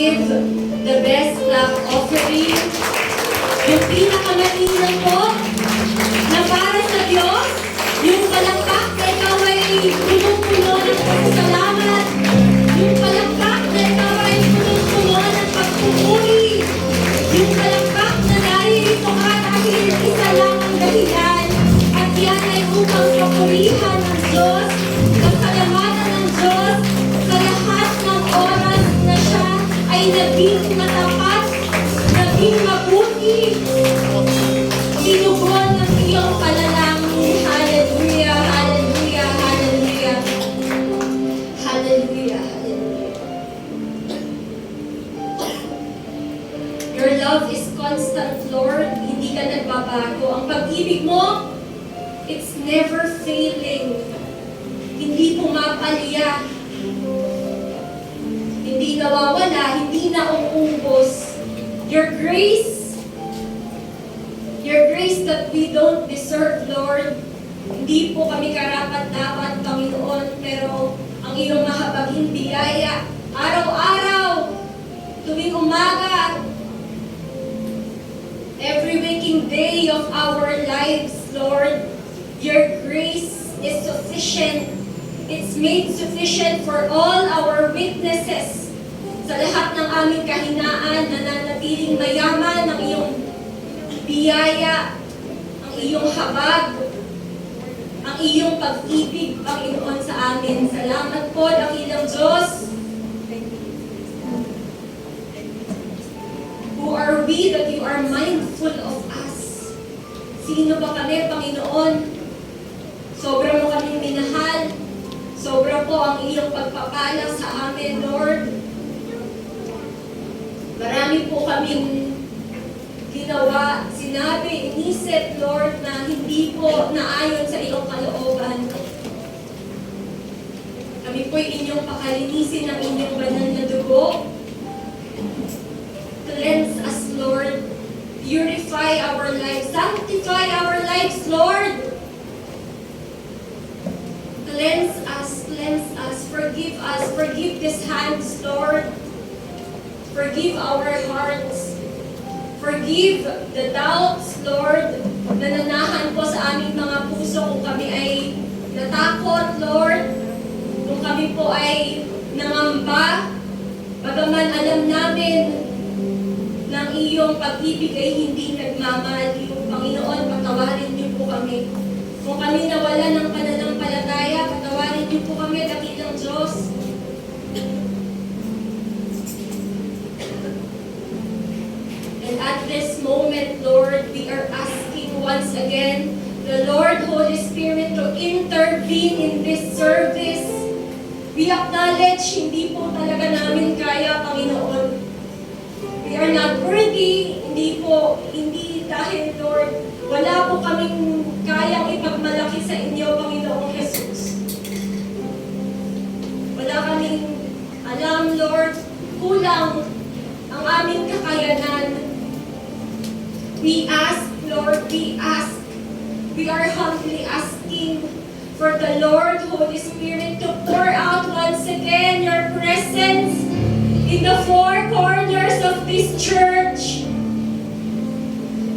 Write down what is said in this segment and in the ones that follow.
give the best clap offering. Yung pinakamainam po na para sa Diyos, yung palakpak na ikaw ay puno-puno ng pasasalamat. Yung palakpak na ikaw ay puno-puno ng pagpupuri. Yung palakpak na narito ka dahil isa lang ang dahilan. At yan ay upang papurihan ng Diyos, kasalamatan ng Diyos sa lahat ng oras na siya ay naging matapat, naging mabuti. Tinugon ng iyong panalangin. Hallelujah, hallelujah, hallelujah. Hallelujah, hallelujah. Your love is constant, Lord. Hindi ka nagbabago. Ang pag-ibig mo, it's never failing. Hindi pumapalya. Hindi nawawala, hindi nauubos. Your grace that we don't deserve, Lord. Hindi po kami karapat-dapat, Panginoon, pero ang iyong mahabaging biyaya, araw-araw, tuwing umaga, every waking day of our lives, Lord, your grace is sufficient. It's made sufficient for all our weaknesses. Sa lahat ng aming kahinaan, nananatiling mayaman ng iyong biyaya, ang iyong habag, ang iyong pag-ibig, Panginoon, sa amin. Salamat po, dakilang Diyos. Who are we that you are mindful of us? Sino ba kami, Panginoon? Sobra mo kaming minahal. Sobra po ang iyong pagpapala sa amin, Lord. Marami po kaming ginawa, sinabi, inisip, Lord, na hindi po naayon sa iyong kalooban. Kami po'y inyong pakalinisin ng inyong banal na dugo. Cleanse us, Lord. Purify our lives. Sanctify our lives, Lord. Cleanse us, forgive us, forgive these hands, Lord. Forgive our hearts. Forgive the doubts, Lord, na nanahan po sa aming mga puso kung kami ay natakot, Lord, kung kami po ay nangamba, bagaman alam namin ng iyong pag-ibig ay hindi nagmamaliw. Panginoon, patawarin niyo po kami. Kung kami nawala ng pananampalataya, patawarin niyo po kami, dakilang Diyos. And at this moment, Lord, we are asking once again the Lord, Holy Spirit, to intervene in this service. We acknowledge, hindi po talaga namin kaya, Panginoon. We are not worthy, hindi dahil, Lord, wala po kaming kayang ipagmalaki sa inyo, Panginoong Jesus. Wala kaming alam, Lord, kulang ang aming kakayanan. We ask, Lord, we are humbly asking for the Lord, Holy Spirit, to pour out once again your presence in the four corners of this church.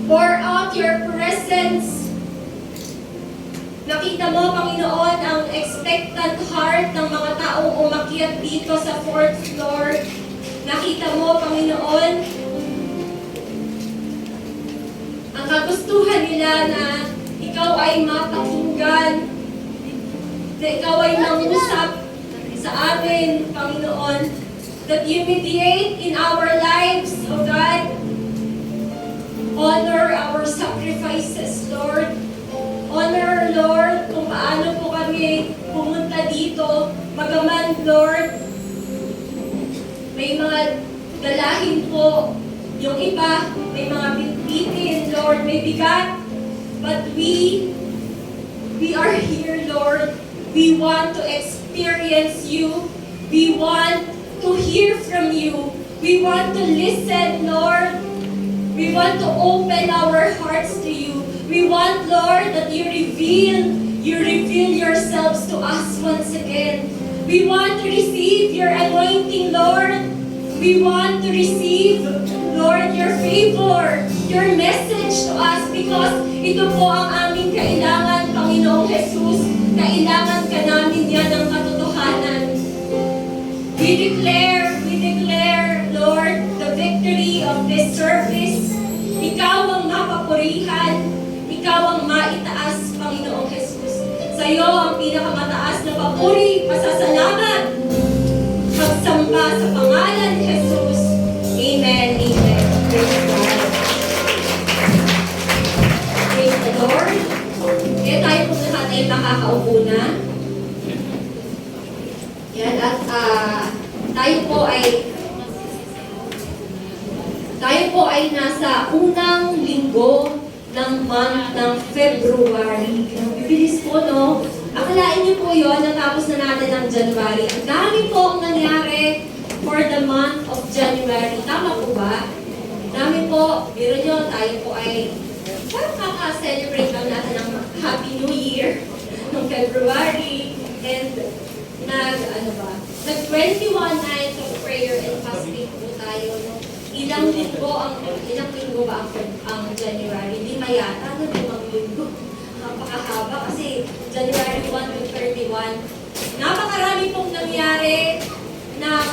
Pour out your presence. Nakita mo, Panginoon, ang expectant heart ng mga taong umakyat dito sa 4th floor. Nakita mo, Panginoon, ang kagustuhan nila na ikaw ay mapakinggan, na ikaw ay mangusap sa amin, Panginoon, that you mediate in our lives, O God. Honor our sacrifices, Lord. Honor, Lord, kung paano po kami pumunta dito. Bagaman, Lord, may mga dalahin po. Yung iba, may mga bitbitin, Lord, may bigat. But we are here, Lord. We want to experience you. We want to hear from you. We want to listen, Lord. We want to open our hearts to you. We want, Lord, that you reveal yourselves to us once again. We want to receive your anointing, Lord. We want to receive, Lord, your favor, your message to us because ito po ang aming kailangan, Panginoong Jesus. Kailangan ka namin yan ng katotohanan. We declare, Lord, the victory of this service. Ikaw ang mapapurihan, ikaw ang maitaas, Panginoong Jesus. Sa iyo ang pinakamataas na papuri, pasasalamat, pagsamba sa pangalan ni Jesus. Amen, amen. Praise God. Praise the Lord. Kaya tayo po lahat ay makakaupo na. Yan, at tayo po ay nasa unang linggo ng month ng February. Bibilis po, no? Akalain niyo po yun, natapos na natin ang January. Ang dami po ang nangyari for the month of January. Tama po ba? Dami po, biro nyo, tayo po ay parang kaka-celebrate lang natin ng Happy New Year ng February. And nag-21 nights of prayer and fasting po tayo. No? Ilang linggo ba ang January? 5 yata, 5 linggo. Napakahaba kasi January 1 to 31. Napakarami pong nangyari ng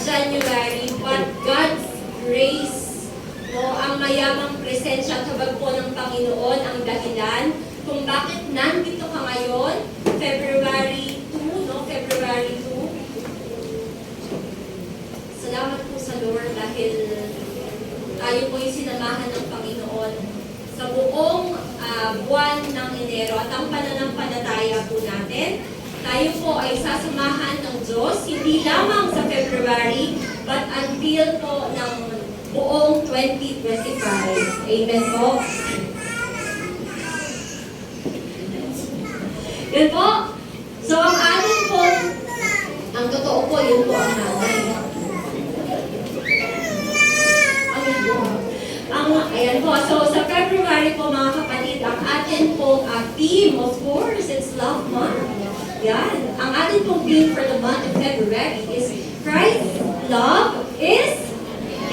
January, but God's grace, no, ang mayamang presensya at habag po ng Panginoon ang dahilan kung bakit nandito ka ngayon, February 2, no? February 2. Salamat po sa Lord dahil tayo po yung sinamahan ng Panginoon sa buong buwan ng Enero at ang pananampalataya po natin. Tayo po ay sasamahan ng Diyos, hindi lamang sa February, but until po ng buong 2025. Amen po. Yun po. So, ang atin po, ang totoo po, yun po ang nanay. Ayan po. So, sa February po, mga kapatid, ang atin pong theme, of course, it's Love Month. Yan. Ang atin pong theme for the month of February is Christ's love is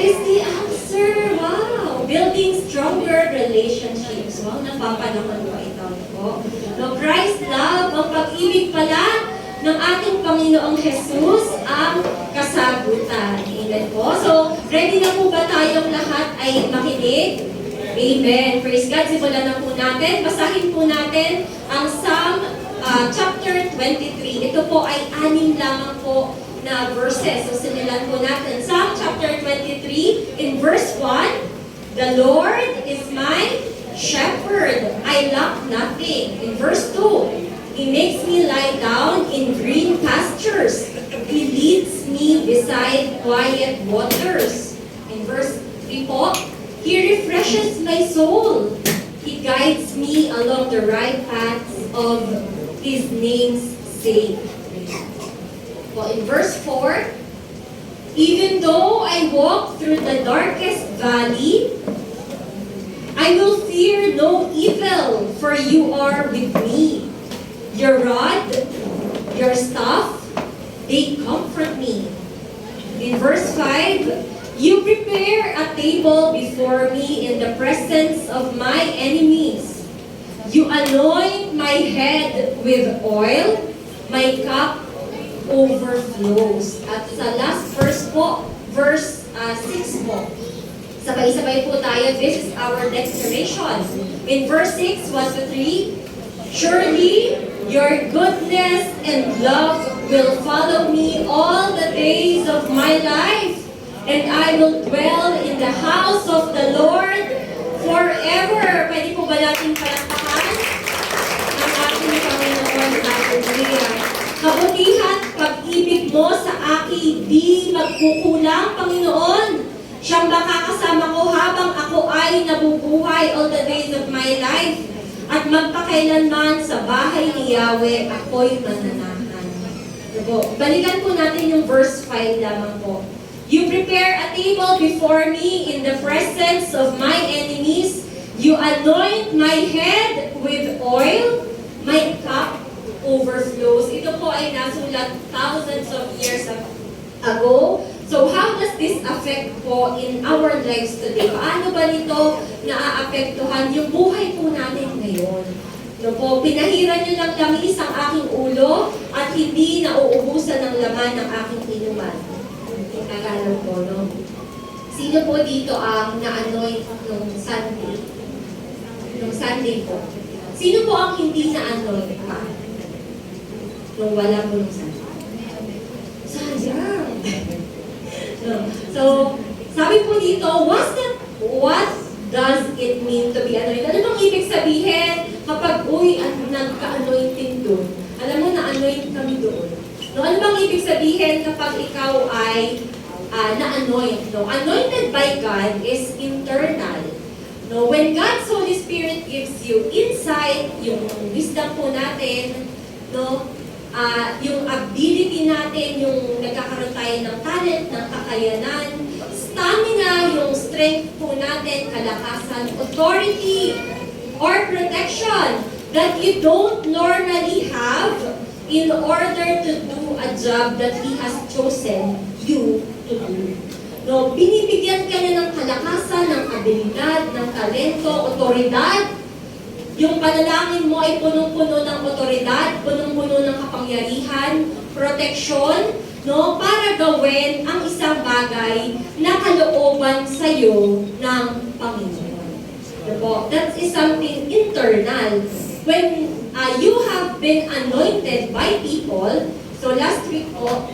the answer. Wow! Building stronger relationships. Wow, napapanahon po ito po. No, Christ's love, ang pag-ibig pala ng ating Panginoong Jesus ang kasagutan. Amen po. So, ready na po ba tayong lahat ay makinig? Amen. Praise God. Simulan na po natin. Basahin po natin ang Psalm chapter 23. Ito po ay 6 lamang po na verses. So, simulan po natin. Psalm chapter 23 in verse 1, the Lord is my shepherd. I lack nothing. In verse 2, He makes me lie down in green pastures. He leads me beside quiet waters. In verse 3 po, He refreshes my soul. He guides me along the right paths of His name's sake. Well, in verse 4, even though I walk through the darkest valley, I will fear no evil, for you are with me. Your rod, your staff, they comfort me. In verse 5, you prepare a table before me in the presence of my enemies. You anoint my head with oil, my cup overflows. At sa last verse po, verse 6 po, sabay-sabay po tayo, this is our declaration. In verse 6, 1 to 3, surely your goodness and love will follow me all the days of my life, and I will dwell in the house of the Lord forever. Pwede po ba natin palakpakan ang ating Panginoon? Hallelujah. Kabutihan, pag-ibig mo sa akin, di magkukulang, Panginoon. Siyang makakasama ko habang ako ay nabubuhay all the days of my life. At magpakailanman sa bahay ni Yahweh, ako'y mananahan. Balikan po natin yung verse 5 lamang po. You prepare a table before me in the presence of my enemies. You anoint my head with oil. My cup overflows. Ito po ay nasulat thousands of years ago. So how does po in our lives today? Paano ba nito naaapektuhan yung buhay po natin ngayon? No po, pinahiran nyo ng tamis ang aking ulo at hindi nauubusan ng laman ng aking inuman. Tagalog po, no? Sino po dito ang na-anoint nung Sunday? Nung Sunday po. Sino po ang hindi na-anoint pa? Nung wala po nung Sunday. Sayang! No. So, sabi po dito, what does it mean to be anointed? Ano bang ibig sabihin kapag, nagka-anointing doon? Alam mo, na-anoint kami doon. No, ano bang ibig sabihin kapag ikaw ay na-anoint? No? Anointed by God is internal. No, when God's Holy Spirit gives you insight, yung wisdom po natin, no, yung ability natin, yung nagkakaroon tayo ng talent, ng kakayanan, stamina, yung strength po natin, kalakasan, authority, or protection that you don't normally have in order to do a job that He has chosen you to do. No, binibigyan ka niya ng kalakasan, ng abilidad, ng talento, otoridad. Yung panalangin mo ay punong-puno ng otoridad, punong-puno ng kapangyarihan, proteksyon, no, para gawin ang isang bagay na kalooban sa iyo ng Panginoon. Diba? That is something internal. When you have been anointed by people, so last week po,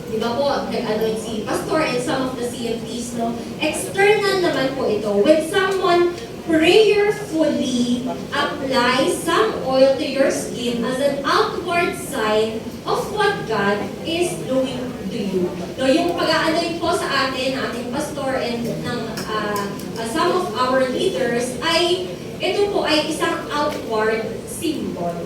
di ba po, nag-anoint si Pastor and some of the CFPs, no? External naman po ito. When someone prayerfully apply some oil to your skin as an outward sign of what God is doing to you. No, yung pag-aanoint po sa atin, ating pastor and ng some of our leaders ay ito po ay isang outward symbol.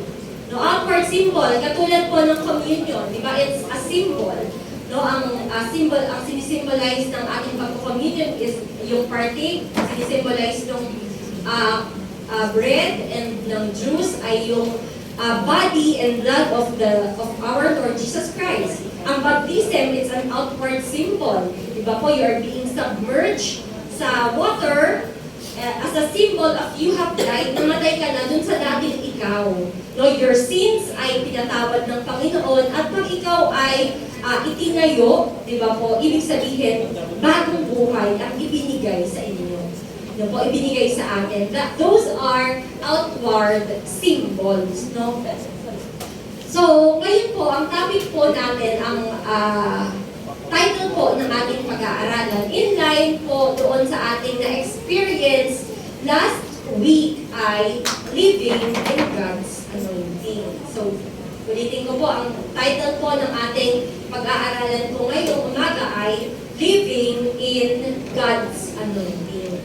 No, outward symbol, katulad po ng communion, di ba? It's a symbol. No, ang symbol, ang sinisimbolize ng ating pag-communion is yung partake, sinisimbolize ng bread and ng juice ay yung body and blood of our Lord Jesus Christ. Ang baptism is an outward symbol. Diba po, you are being submerged sa water as a symbol of you have died, namatay ka na dun sa dating ikaw. No, your sins ay pinatawad ng Panginoon at pag ikaw ay itinayo, diba po, ibig sabihin, bagong buhay ang ibinigay sa inyo. Yung po ibinigay sa atin. Those are outward symbols, no? So, ngayon po, ang topic po natin, ang title po ng ating pag-aaralan, in line po doon sa ating na-experience last week ay Living in God's Anointing. So, ulitin ko po, ang title po ng ating pag-aaralan po ngayong umaga ay Living in God's Anointing.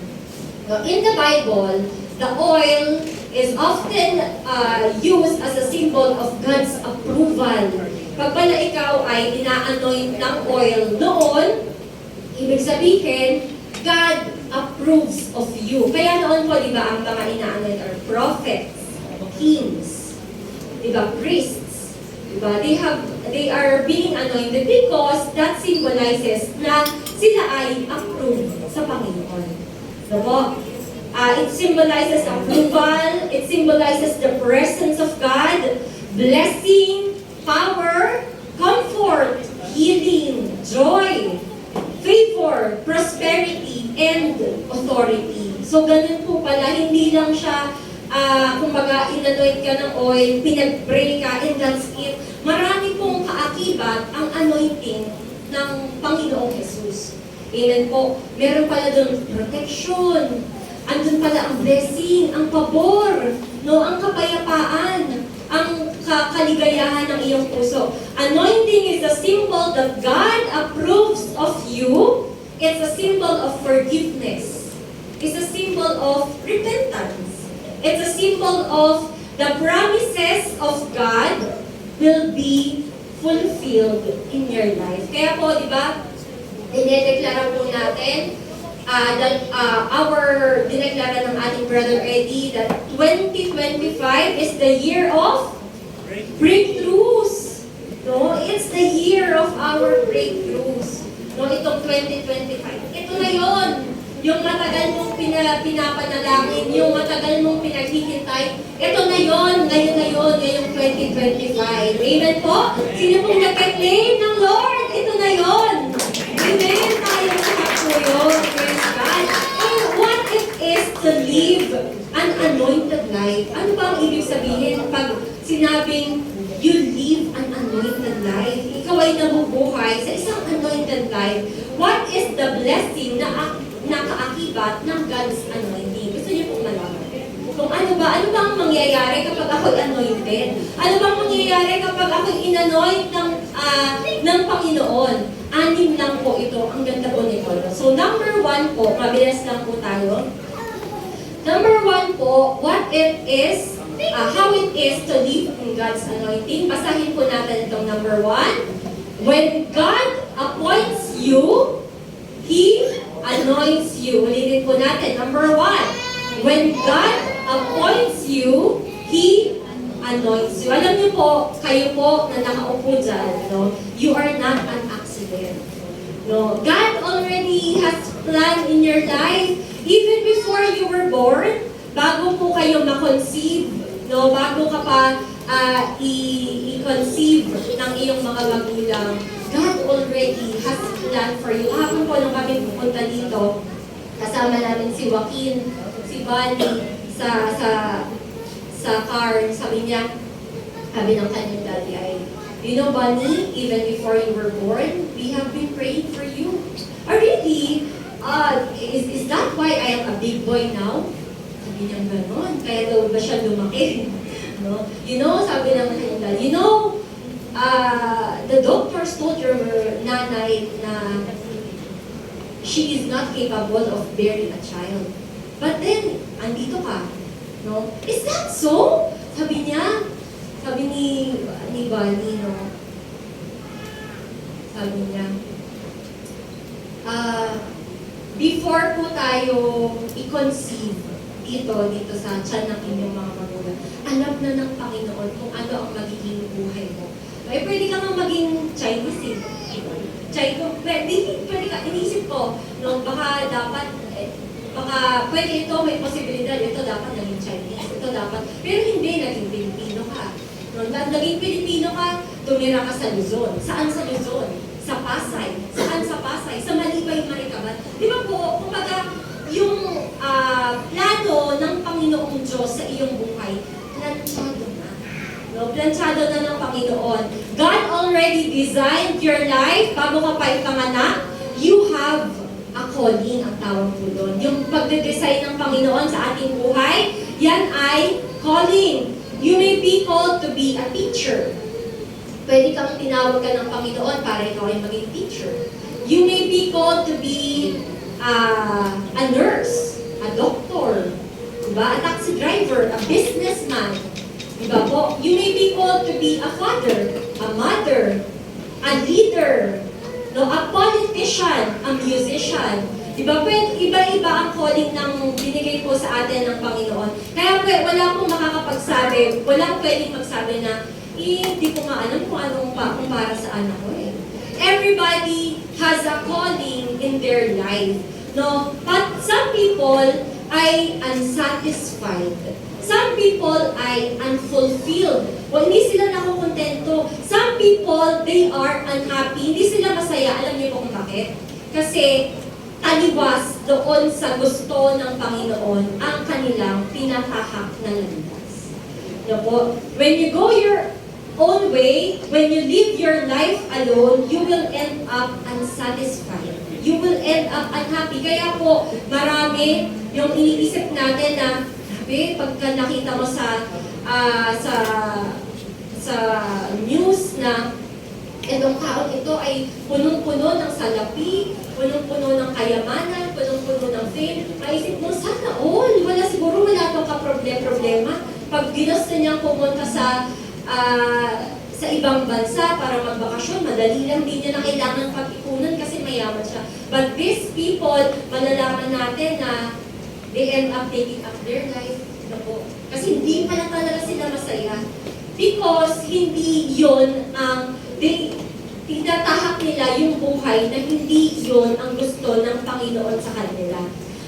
In the Bible, the oil is often used as a symbol of God's approval. Pag pala ikaw ay ina-anoint ng oil noon, ibig sabihin, God approves of you. Kaya noon po, di ba, ang mga ina-anoint are prophets, kings, di ba, priests, di ba? They are being anointed because that symbolizes na sila ay approved sa Panginoon. Diba? It symbolizes approval, it symbolizes the presence of God, blessing, power, comfort, healing, joy, favor, prosperity, and authority. So ganun po pala, hindi lang siya, kumbaga, inanoint ka ng oil, pinag-pray ka, and that's it. Marami pong kaakibat ang anointing ng Panginoong Jesus. Amen po. Meron pala doon protection. Andun pala ang blessing, ang pabor, no, ang kapayapaan, ang kaligayahan ng iyong puso. Anointing is a symbol that God approves of you. It's a symbol of forgiveness. It's a symbol of repentance. It's a symbol of the promises of God will be fulfilled in your life. Kaya po, di ba, dinedeklara po natin, dineklara ng ating Brother Eddie that 2025 is the year of breakthroughs. No? It's the year of our breakthroughs. No? no, itong 2025. Ito na yon. Yung matagal mong pinapanalangin, yung matagal mong pinaghihintay, ito na yon, ngayon na yon, ngayong 2025. Amen po? Sino pong nagka-claim ng Lord? Ito na yon. Amen. Tayo lahat po yun. Praise God. And what it is to live an anointed life? Ano ba ang ibig sabihin pag sinabing you live an anointed life? Ikaw ay nabubuhay sa isang anointed life. What is the blessing na nakaakibat ng God's anointing? Gusto niyo pong malaman? Kung ano ba ang mangyayari kapag ako'y anointed? Ano bang mangyayari kapag ako'y inanoint ng Panginoon? 6 lang po ito. Ang ganda po nito. So, number 1 po, mabilis lang po tayo. Number 1 po, what it is, how it is to live in God's anointing. Basahin po natin itong number 1. When God appoints you, He anoints you. Ulitin po natin. Number 1. When God appoints you, He anoints you. Alam niyo po, kayo po na nakaupo dyan, no? You are not an accident. No? God already has planned in your life. Even before you were born, bago po kayo ma-conceive, no? Bago ka pa i-conceive ng iyong mga magulang, God already has planned for you. Hapon po nung kami pupunta dito, kasama namin si Joaquin, si Bunny, sa car, sabi ng kanyang daddy ay, you know, Bunny, even before you were born, we have been praying for you. Really? Is that why I am a big boy now? Sabi niya gano'n, kaya daw ba siya lumaki? No? You know, sabi ng kanyang daddy, you know, the doctors told your nanay na she is not capable of bearing a child. But then, andito ka. No? Is that so? Sabi niya, sabi ni Bunny, no? Sabi niya, before po tayo i-conceive dito sa tiyan ng inyong mga magulang, alam na ng Panginoon kung ano ang magiging buhay mo. Eh, pwede ka nga maging Chinese, pwede ka, inisip ko, no, baka dapat, baka pwede ito, may posibilidad, ito dapat naging Chinese, ito dapat, pero hindi, naging Pilipino ka. No, naging Pilipino ka, tumira ka sa Luzon. Saan sa Luzon? Sa Pasay. Saan sa Pasay? Sa Malibay, Marikaban. Di ba po, kumbaga, yung plano ng Panginoong Diyos sa iyong buhay, planchado na. No, planchado na ng Panginoon. God already designed your life bago ka pa ipanganak. You have a calling, ang tawag po doon. Yung pagde-design ng Panginoon sa ating buhay, yan ay calling. You may be called to be a teacher. Pwede kang tinawag ka ng Panginoon para ikaw ay maging teacher. You may be called to be a nurse, a doctor, diba? A taxi driver, a businessman. Diba po? You may be called to be a father, a mother, a leader, no, a politician, a musician. Diba? Iba-iba ang calling ng binigay po sa atin ng Panginoon. Kaya wala pong makakapagsabi, walang pwedeng magsabi na, hindi ko nga alam kung para sa anak ko eh. Everybody has a calling in their life. No? But some people ay unsatisfied. Some people ay unfulfilled. O hindi sila nakukontento. Some people, they are unhappy. Hindi sila masaya. Alam niyo po kung bakit? Kasi taliwas doon sa gusto ng Panginoon ang kanilang pinatahak na landas. No po? When you go your own way, when you live your life alone, you will end up unsatisfied. You will end up unhappy. Kaya po, marami yung iniisip natin na, sabi, pagka nakita mo sa news na itong taon ito ay punong-puno ng salapi, punong-puno ng kayamanan, punong-puno ng fame, maisip mo, sana all, siguro wala itong kaproblema. Pag ginusto niyang pumunta sa ibang bansa para magbakasyon, madali lang, din niya na kailangan pag-ipunan kasi mayaman siya. But these people, malalaman natin na they end up taking up their life. Kasi hindi pa lang talaga sila masaya. Because hindi yon ang tinatahak nila yung buhay na hindi yun ang gusto ng Panginoon sa kanila.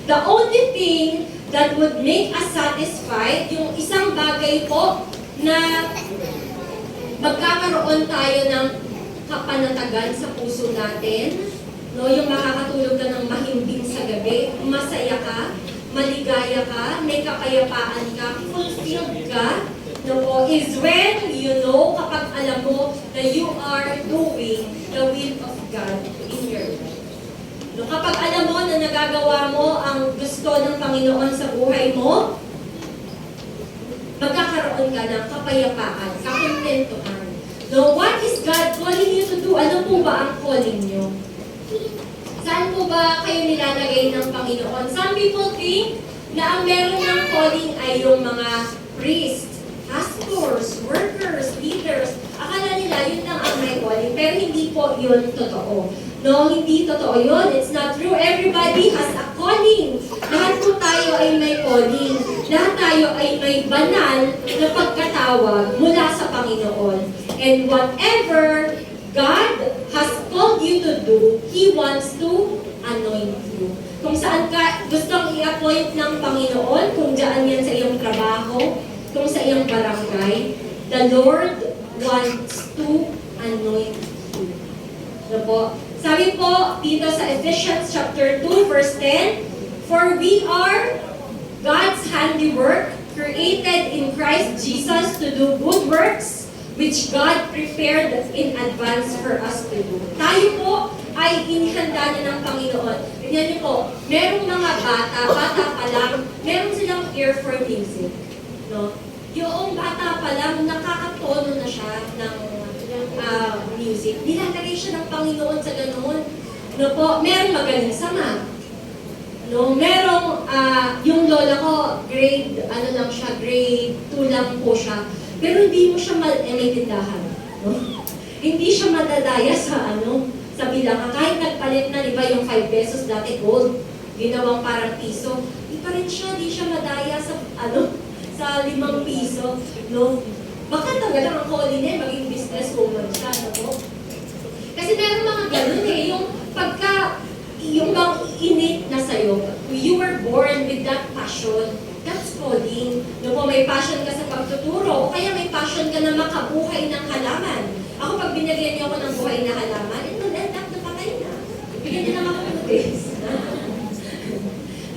The only thing that would make us satisfied, yung isang bagay po na magkakaroon tayo ng kapanatagan sa puso natin, no, yung makakatulog ka ng mahimbing sa gabi, masaya ka, maligaya ka, may kakayapaan ka, fulfilled ka, no po, is when you know, kapag alam mo na you are doing the will of God in your life. No, kapag alam mo na nagagawa mo ang gusto ng Panginoon sa buhay mo, magkakaroon ka ng kapayapaan, kakontentuhan. No, what is God calling you to do? Ano po ba ang calling nyo? Saan po ba kayo nilalagay ng Panginoon? Some people think na ang meron ng calling ay yung mga priests, pastors, workers, leaders. Akala nila yun lang ang may calling, pero hindi po yun totoo. No, hindi totoo yun. It's not true. Everybody has a calling. Lahat po tayo ay may calling. Lahat tayo ay may banal na pagkatawag mula sa Panginoon. And whatever God has called you to do, He wants to anoint you. Kung saan ka gustong i-appoint ng Panginoon, kung dyan yan sa iyong trabaho, kung sa iyong barangay, the Lord wants to anoint you. Ano po? Sabi po dito sa Ephesians chapter 2 verse 10, for we are God's handiwork, created in Christ Jesus to do good works, which God prepared in advance for us to do. Tayo po ay inihanda na ng Panginoon. Tignan niyo po, merong mga bata pa lang, meron silang ear for music. No? Yung bata pa lang, nakakatono na siya ng music. Nilalagay siya ng Panginoon sa ganoon. No po, merong magaling sa math. No, merong yung lola ko, grade 2 lang po siya. Pero hindi mo siya maintindahan. No? Hindi siya madadaya sa sa bilangan. Kahit nagpalit na, di ba, yung 5 pesos dati gold, ginawang parang piso, di pa rin siya, di siya madaya sa sa 5 piso. No? Baka talaga ang calling niya, maging businesswoman siya, no po? Kasi meron mga ganun yung pagka, yung bang innate na sa'yo, you were born with that passion, that's calling. No po, may passion ka sa pagtuturo, o kaya may passion ka na makabuhay ng halaman. Ako, pag binigyan niyo ako ng buhay na halaman, it will end up na patay na. Bigyan niyo lang ako ng this.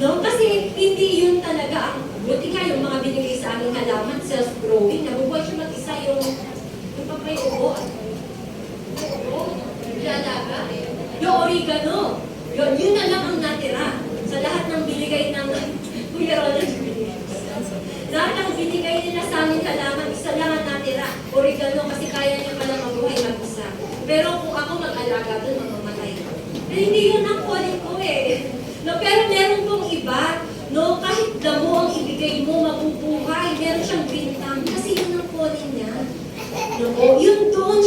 No? Kasi hindi yun talaga ang, buti nga yung mga binigay sa aming halaman, self-growing, nabubuhay siya mag-isa yung pag may ubo. Lalaga. Yung oregano. Yun na lang ang natira sa lahat ng binigay ng Kuya Roland. Lahat ng binigay nila sa aming halaman, isa lang ang natira. Oregano, kasi kaya niya pala mabuhay mag-isa. Pero kung ako mag-alaga doon, mamamatay ko. Pero hindi yun ang calling ko No, pero meron pong iba, no, kahit damo ang ibigay mo, mabubuhay, meron siyang bintang, kasi yun ang calling niya. No, yun doon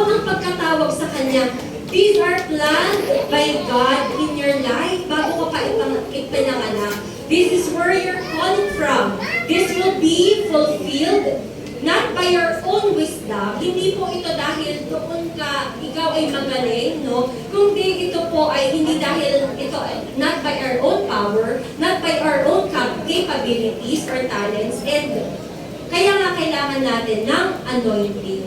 ang pagkatawag sa kanya. These are planned by God in your life bago ka pa ipinanganak. This is where you're calling from. This will be fulfilled not by your own wisdom. Hindi po ito dahil doon ikaw ay magaling, no? Kundi ito po ay hindi dahil ito, not by our own power, not by our own capabilities or talents, and kaya nga kailangan natin ng anointing.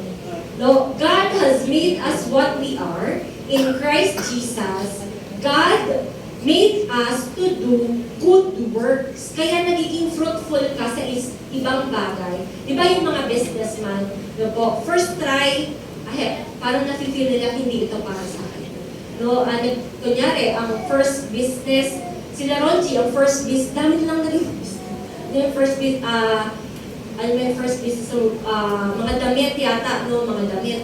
No, God has made us what we are in Christ Jesus. God made us to do good works. Kaya nagiging fruitful ka sa ibang bagay. Di ba yung mga businessman, no po, first try, parang nafe-feel nila hindi ito para sa akin. No, kunyari, ang first business, sila Ronji, ang first business, dami lang naging business. Yung first business, first business, mga damit yata, no, mga damit.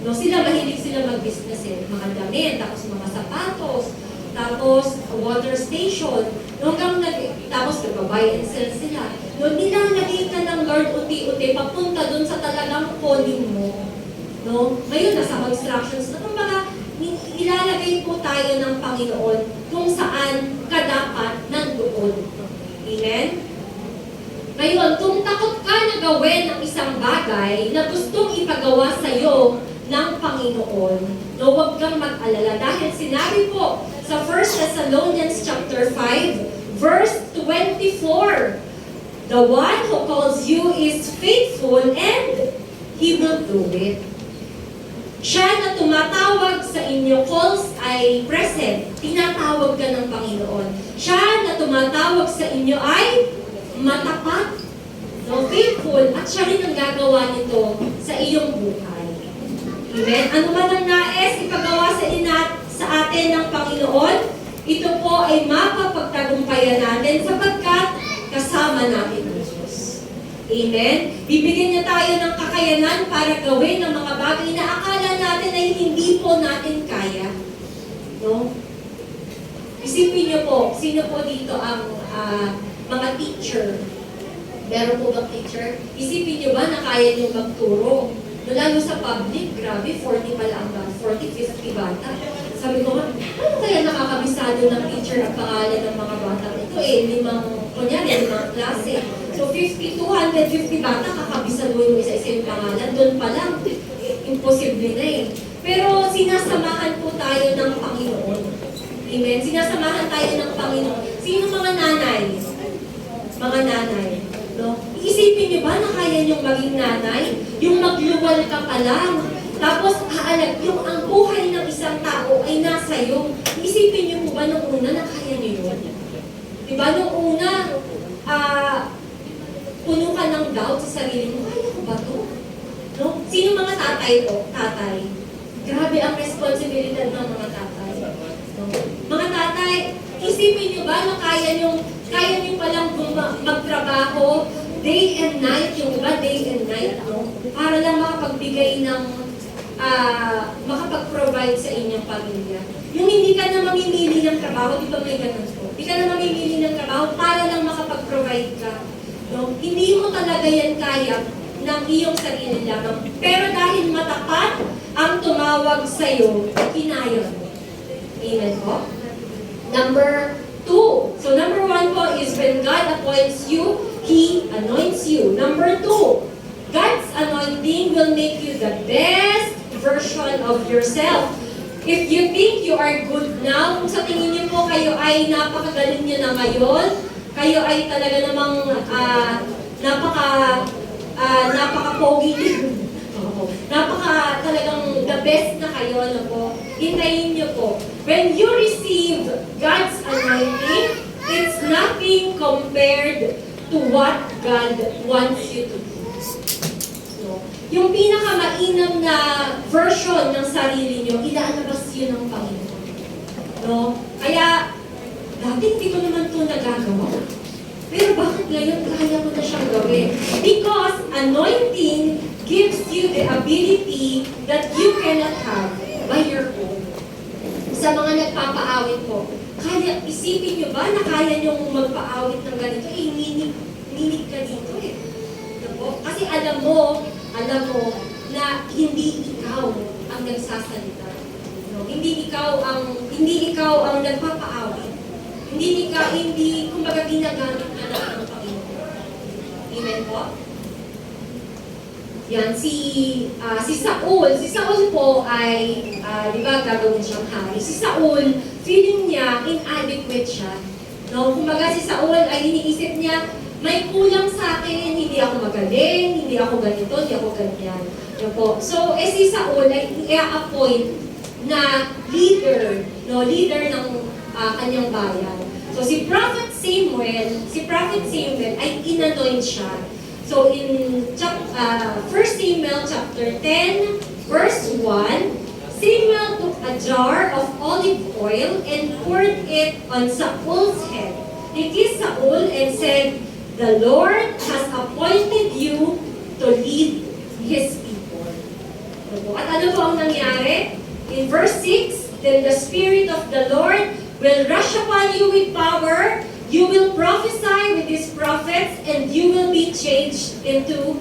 No, mahilig sila mag-business mga damit, tapos mga sapatos, tapos water station, no, tapos nag-buy and sell sila. No, nilalagay ka ng Lord unti-unti, papunta dun sa talagang calling mo. No, ngayon nasa constructions na, kumbaga, ilalagay po tayo ng Panginoon kung saan ka dapat nandoon. Amen? Ngayon, kung takot ka na gawin ang isang bagay na gustong ipagawa sa iyo ng Panginoon, No, huwag kang mag-alala. Dahil sinabi po sa 1 Thessalonians chapter 5, verse 24, the one who calls you is faithful and He will do it. Siya na tumatawag sa inyo, calls ay present. Tinatawag ka ng Panginoon. Siya na tumatawag sa inyo ay matapat, no, faithful, at siya rin ang gagawa nito sa iyong buhay. Amen? Ano man ang nais ipagawa sa atin ng Panginoon, ito po ay mapapagtagumpayan natin sapagkat kasama natin ang Diyos. Amen? Bibigyan niya tayo ng kakayanan para gawin ang mga bagay na akala natin ay hindi po natin kaya. No? Isipin niyo po, sino po dito ang mga teacher? Meron po bang teacher? Isipin niyo ba na kaya niyo magturo? Lalo sa public, grabe, 40 pala ang bata, 40, 50 bata. Sabi ko, ano kaya nakakabisado ng teacher ang pangalan ng mga bata? Ito limang klase. So 50, 250 bata, kakabisado yung isa-isa yung pangalan. Doon pa lang, imposible na eh. Pero sinasamahan po tayo ng Panginoon. Amen? Sinasamahan tayo ng Panginoon. Sino mga nanay? Mga nanay. No? Iisipin niyo ba na kaya niyong maging nanay? Yung magluwal ka pa lang. Tapos yung ang buhay ng isang tao ay nasa iyo. Isipin niyo po ba nung una na kaya niyo yun? Diba nung una, puno ka ng doubt sa sarili mo, kaya ko ba to? No? Sino mga tatay po? Tatay. Grabe ang responsibilidad ng mga tatay. No? Mga tatay, isipin niyo ba na kaya niyo palang magtrabaho day and night, yung iba day and night, no? Para lang makapagbigay ng, makapag-provide sa inyong pamilya. Yung hindi ka na mamimili ng trabaho, di ba may ganun po? Hindi ka na mamimili ng trabaho para lang makapag-provide ka. No? Hindi mo talaga yan kaya ng iyong sarili lamang. Pero dahil matapat ang tumawag sa'yo, kinaya mo. Amen po? Number 2. So number 1 po is when God appoints you, He anoints you. Number 2, God's anointing will make you the best version of yourself. If you think you are good now, kung sa tingin niyo po kayo ay napakagaling niyo na ngayon, kayo ay talaga namang napaka-pogi niyo. Talagang the best na kayo, ano po. Hintayin niyo po. When you receive God's anointing, it's nothing compared to what God wants you to do. So, yung pinakamainam na version ng sarili niyo, ilalabas yun ng Panginoon. No? Kaya, dati hindi ko naman ito nagagawa. Pero bakit ngayon kaya ko na siyang gawin? Because anointing gives you the ability that you cannot have by your own. Sa mga nagpapaawit po, kaya isipin nyo ba na kaya nyo magpaawit ng ganito? Minig ka dito eh. Diba? Kasi alam mo na hindi ikaw ang nagsasalita. No? Hindi ikaw ang nagpapaawit. Hindi, kumbaga ginagamit ka na ng Panginoon. Amen po? Yan, si Saul po ay, di ba, gagawin siyang hari. Si Saul, feeling niya, inadequate siya. No? Kumbaga si Saul ay iniisip niya, may kulang sa akin, hindi ako magaling, hindi ako ganito, hindi ako ganyan. Yan po. So, si Saul ay i-appoint na leader ng kanyang bayan. So, si Prophet Samuel ay inanoint siya. So in 1 Samuel chapter 10, verse 1, Samuel took a jar of olive oil and poured it on Saul's head. He kissed Saul and said, "The Lord has appointed you to lead His people." At ano po ang nangyari? In verse 6, then the Spirit of the Lord will rush upon you with power. You will prophesy with these prophets, and you will be changed into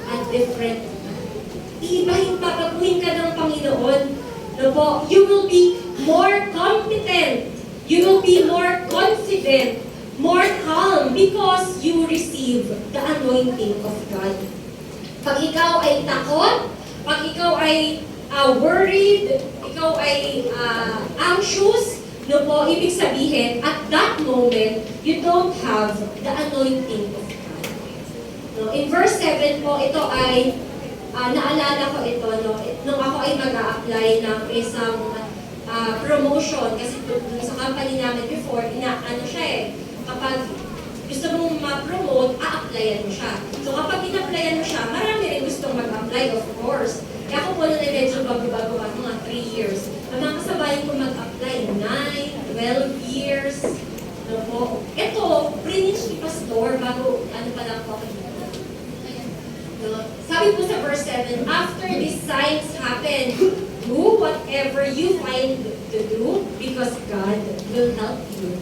a different man. Iibahin, papaguhin ka ng Panginoon. No po? You will be more competent. You will be more confident, more calm, because you receive the anointing of God. Pag ikaw ay takot, pag ikaw ay worried, ikaw ikaw ay anxious, no po, ibig sabihin, at that moment, you don't have the anointing of God. No, in verse 7 po, ito ay, naalala ko ito, no, nung ako ay mag-a-apply ng isang promotion, kasi sa company namin before, ano siya eh, kapag gusto mong ma-promote, a-applyan mo siya. So kapag in-applyan mo siya, marami rin gustong mag-apply, of course. Kaya ako po na medyo bago-bago ako, mga 3 years. Ang mga kasabayan ko mag-apply, 9, 12 years. Ano po? Ito, pre-niche ni Pastor, bago, ano pa lang po ako. No? Sabi po sa verse 7, after these signs happen, do whatever you find to do, because God will help you.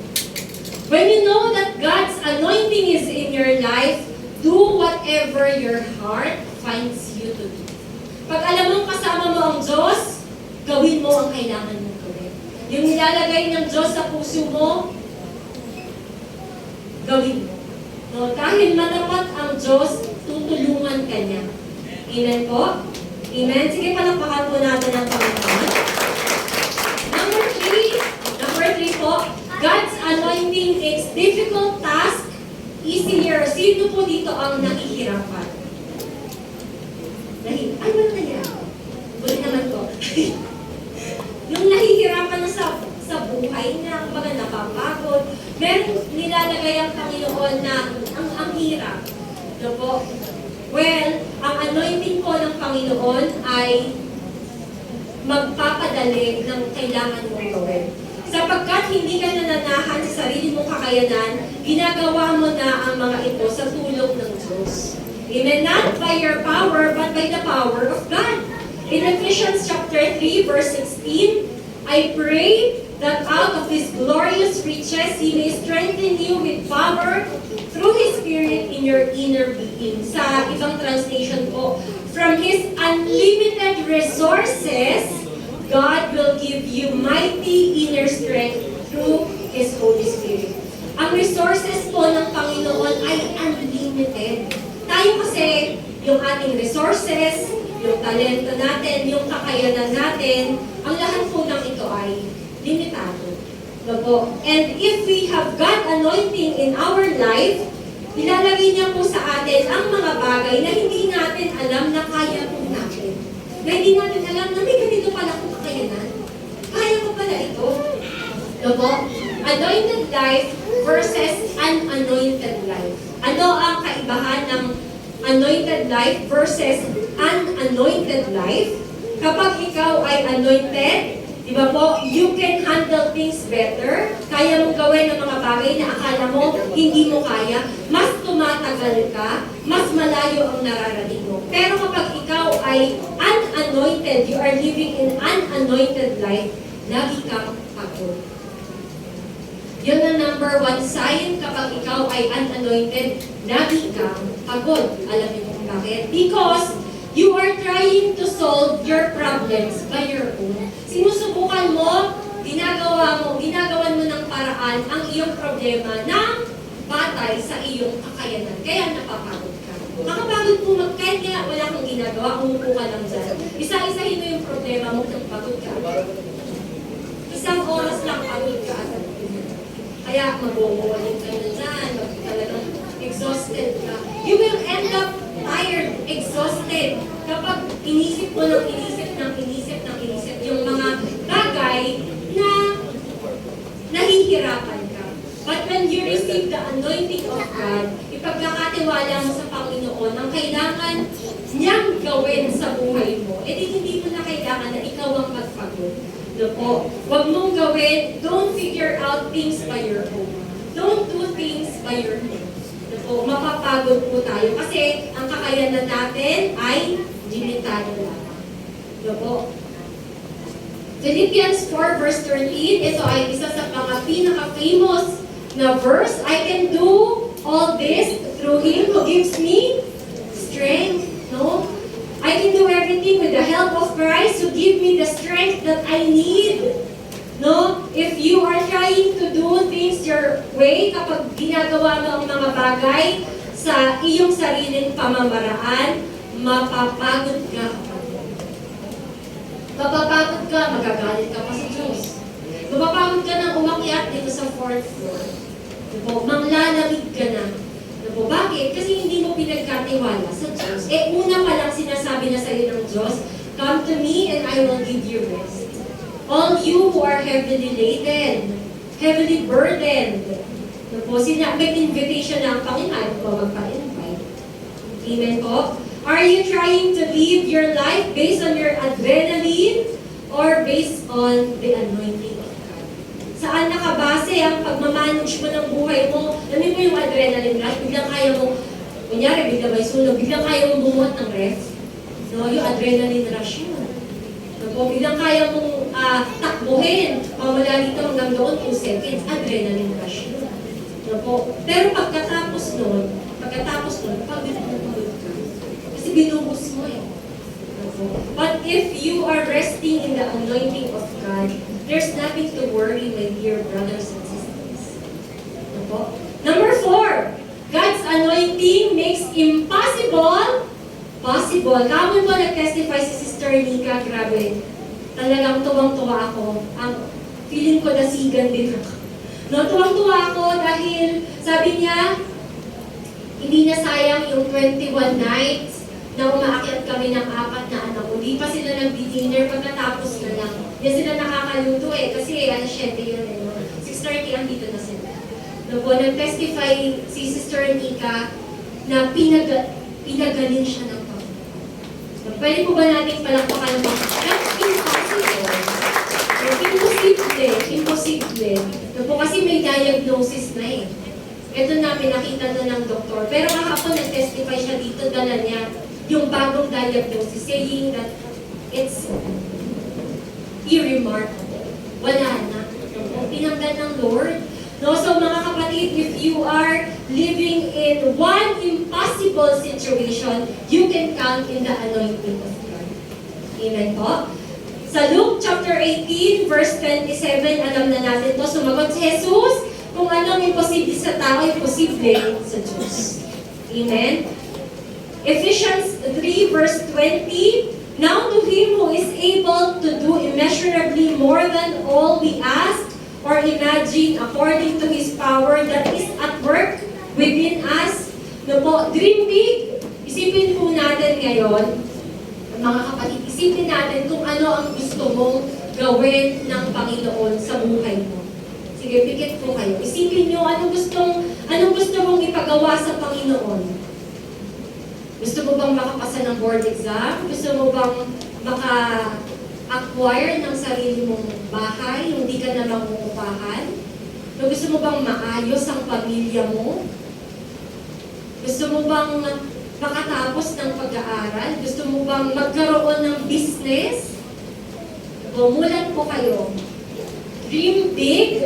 When you know that God's anointing is in your life, do whatever your heart finds you to do. Pag alam mong kasama mo ang Diyos, gawin mo ang kailangan mong gawin. Yung nilalagay ng Diyos sa puso mo, gawin mo. No, dahil matapat ang Diyos, tutulungan ka niya. Amen po? Amen? Sige, palakpakan po natin ang Panginoon. Number 3 po, God's anointing makes difficult task easier. Sino po dito ang nahihirapan? Ay, wala na yan. Uli naman ko. Yung nahihirapan na sa buhay na, kumbaga napapagod, meron nilalagay ang Panginoon na ang hirap. No po? Well, ang anointing po ng Panginoon ay magpapadali ng kailangan mong gawin. Sapagkat hindi ka nananahan sa sarili mong kakayanan, ginagawa mo na ang mga ito sa tulong ng Diyos. Amen? Not by your power, but by the power of God. In Ephesians chapter 3, verse 16, I pray that out of His glorious riches, He may strengthen you with power through His Spirit in your inner being. Sa ibang translation po, from His unlimited resources, God will give you mighty inner strength through His Holy Spirit. Ang resources po ng Panginoon ay unlimited. Tayo kasi, yung ating resources, yung talento natin, yung kakayanan natin, ang lahat po ng ito ay limitado. Diba? And if we have God anointing in our life, ilalagay niya po sa atin ang mga bagay na hindi natin alam na kaya po natin. Na hindi natin alam na may ganito pala kung kakayanan. Kaya ko pala ito. Diba? Anointed life versus unanointed life. Ano ang kaibahan ng anointed life versus unanointed life? Kapag ikaw ay anointed, di ba po, you can handle things better. Kaya mong gawin ang mga bagay na akala mo hindi mo kaya. Mas tumatagal ka, mas malayo ang nararating mo. Pero kapag ikaw ay unanointed, you are living in unanointed life, lagi kang pagod. Yun ang number 1 sign kapag ikaw ay unanointed, lagi kang pagod. Alam niyo kung bakit? Because you are trying to solve your problems by your own. Sinusubukan mo, ginagawan mo ng paraan ang iyong problema ng batay sa iyong kakayanan. Kaya napapagod ka. Makapagod po kahit nga wala kang ginagawa, umupo ka lang dyan. Isa-isahin mo yung problema mo kung pagod ka. Isang oras lang pagod ka. Kaya mabubuhalin ka na dyan, talagang exhausted ka. You will end up tired, exhausted. Kapag inisip mo ng inisip yung mga bagay na nahihirapan ka. But when you receive the anointing of God, ipagkakatiwala mo sa Panginoon ang kailangan niyang gawin sa buhay mo, hindi mo na kailangan na ikaw ang magpagod. Po. Huwag mong gawin, don't figure out things by your own. Don't do things by your own. Po, mapapagod po tayo kasi ang kakayanan natin ay limitado lang. Po. Philippians 4 verse 13, ito ay isa sa mga pinaka-famous na verse. I can do all this through Him who gives me strength. No? I can do everything with the help of Christ who give me the strength that I need. No? If you are trying to do things your way, kapag ginagawa mo ang mga bagay sa iyong sariling pamamaraan, mapapagod ka. Mapapagod ka, magagalit ka pa sa Diyos. Mapapagod ka nang umakyat dito sa 4th floor. Manglalamig ka na. Bakit? Kasi hindi mo pinagkatiwala sa Diyos. Una pa lang sinasabi na sa iyo ng Diyos, come to me and I will give you rest. All you who are heavily laden, heavily burdened. May invitation na ang Panginoon po magpa-invite. Amen po? Are you trying to live your life based on your adrenaline or based on the anointing of God? Saan nakabase ang pagmamanage mo ng buhay mo? Alam mo yung adrenaline rush, biglang kaya mo, kunyari, biglang may sunog, biglang kaya mo bumuhat ng ref. No, yung adrenaline rush yun. Biglang kaya mong takbuhin, pamula dito hanggang doon 2 seconds, adrenaline rush yun. Pero pagkatapos nun, pagod ka. Kasi binuhos mo eh. But if you are resting in the anointing of God, there's nothing to worry, my dear brothers and sisters. Number 4, God's anointing makes impossible possible. Kamon mo nag-testify si Sister Nika, grabe. Talagang tuwang-tuwa ako. Feeling ko nasigan din ako. No, tuwang-tuwa ako dahil sabi niya, hindi na sayang yung 21 nights na umaakyat kami ng 4 na anak ko. Di pa sila nag-dinner pagkatapos na lang. Hindi sila nakakaluto eh, kasi 7 yun eh. 6:30 ang dito na sila. Nag-testify si Sister Nika na pinagaling siya ng Panginoon. Pwede po ba natin palakpakan ng Panginoon? That's impossible. Imposible. Kasi may diagnosis na eh. Ito na, pinakita na ng doktor. Pero kahapon nag-testify siya dito, dala niya yung bagong diagnosis, saying that it's irremarkable. Wala na. Tinanggal ng Lord. No, so mga kapatid, if you are living in one impossible situation, you can count in the anointing of God. Amen po? Sa Luke chapter 18, verse 27, alam na natin to, sumagot si Jesus, kung anong imposible sa tao, imposible sa Diyos. Amen? Ephesians 3, verse 20, now to Him who is able to do immeasurably more than all we ask or imagine according to His power that is at work within us. Dream big. Isipin po natin ngayon, mga kapatid, isipin natin kung ano ang gusto mong gawin ng Panginoon sa buhay mo. Sige, pikit po kayo. Isipin nyo, anong gusto mong ipagawa sa Panginoon? Gusto mo bang makapasa ng board exam? Gusto mo bang maka-acquire ng sarili mong bahay, hindi ka na mangungupahan? Gusto mo bang maayos ang pamilya mo? Gusto mo bang makatapos ng pag-aaral? Gusto mo bang magkaroon ng business? Bumulat po kayo. Dream big.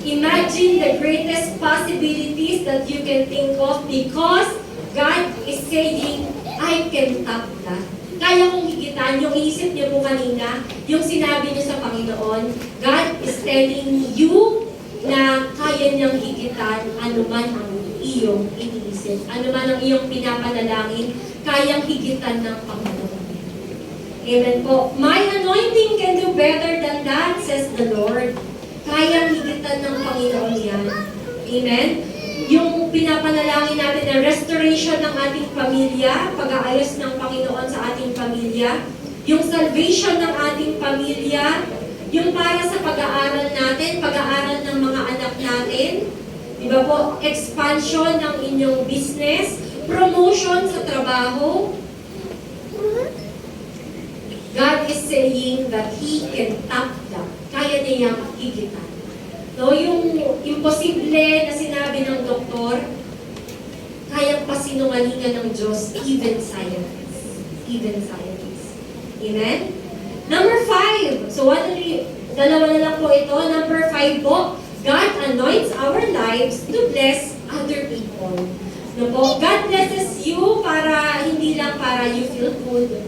Imagine the greatest possibilities that you can think of because God is saying, I can top that. Kaya kong higitan, yung iisip niyo po kanina, yung sinabi niyo sa Panginoon, God is telling you na kaya niyang higitan anuman ang iyong iniisip, anuman ang iyong pinapanalangin, kayang higitan ng Panginoon. Amen po. My anointing can do better than that, says the Lord. Kayang higitan ng Panginoon yan. Amen? Yung pinapanalangin natin na restoration ng ating pamilya, pag-aayos ng Panginoon sa ating pamilya, yung salvation ng ating pamilya, yung para sa pag-aaral natin, pag-aaral ng mga anak natin, di ba po, expansion ng inyong business, promotion sa trabaho. God is saying that He can top that. Kaya niyang higitan. No, yung imposible na sinabi ng doktor, kayang pasinungalingan ng Diyos, even science. Even science. Amen? Number 5. So, dalawa na lang po ito. Number 5 po, God anoints our lives to bless other people. No po? God blesses you para, hindi lang para you feel good.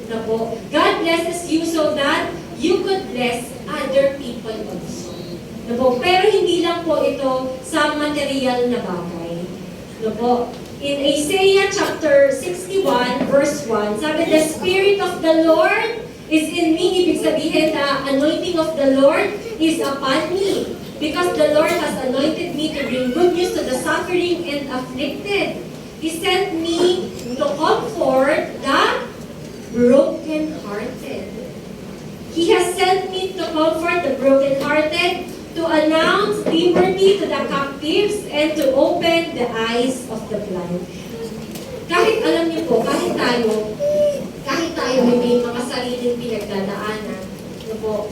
No po? God blesses you so that you could bless other people also. No po? Pero hindi lang po ito sa material na bagay. No po? In Isaiah chapter 61, verse 1, sabi, the Spirit of the Lord is in me, ibig sabihin na anointing of the Lord is upon me. Because the Lord has anointed me to bring good news to the suffering and afflicted. He sent me to comfort the brokenhearted. He has sent me to comfort the brokenhearted, to announce liberty to the captives, and to open the eyes of the blind. Kahit alam niyo po, kahit tayo may mga sariling pinagdadaanan, no po,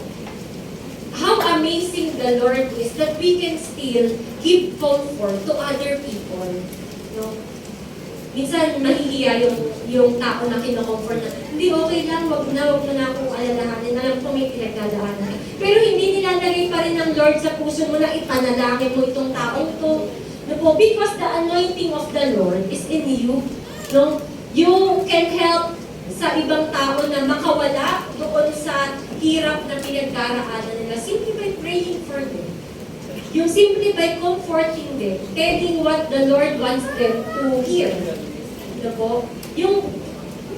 how amazing the Lord is that we can still give comfort to other people. No? Minsan, mahihiya yung tao na kinocomfort na, hindi, okay lang, wag mo na akong alalahanin, alam ko may pinagdadaanan. Pero hindi nilalagay pa rin ng Lord sa puso mo na ipanalangin mo itong taong to. No po, because the anointing of the Lord is in you. No? You can help sa ibang tao na makawala doon sa hirap na pinagdaraanan nila simply by praying for them. Yung simply by comforting them, telling what the Lord wants them to hear. Diba po? Yung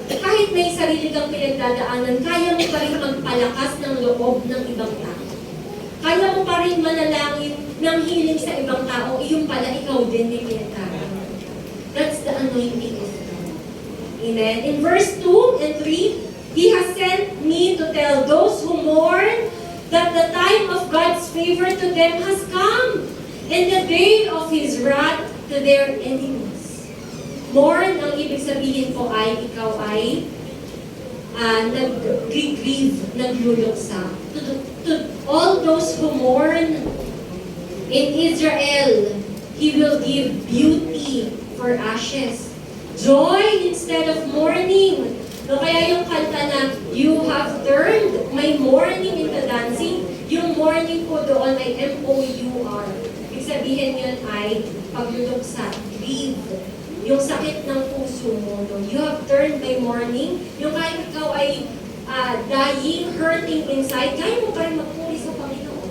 kahit may sarili kang pinagdadaanan, kaya mo pa rin magpalakas ng loob ng ibang tao. Kaya mo pa rin manalangin ng healing sa ibang tao, yung pala ikaw din may pinagdadaanan. That's the anointing of God. Amen. In verse 2 and 3, He has sent me to tell those who mourn that the time of God's favor to them has come, and the day of His wrath to their enemies. Mourn, ang ibig sabihin po ay, ikaw ay nag-grieve, nagluluksa. To all those who mourn in Israel, He will give beauty for ashes, joy instead of mourning. So kaya yung kanta na, you have turned my mourning into dancing, yung mourning po doon ay M-O-U-R. Ibig sabihin yun ay pagluluksa, grieve. Yung sakit ng puso mo. No? You have turned my mourning, yung kahit ikaw ay dying, hurting inside, kaya mo pa rin magpuri sa Panginoon.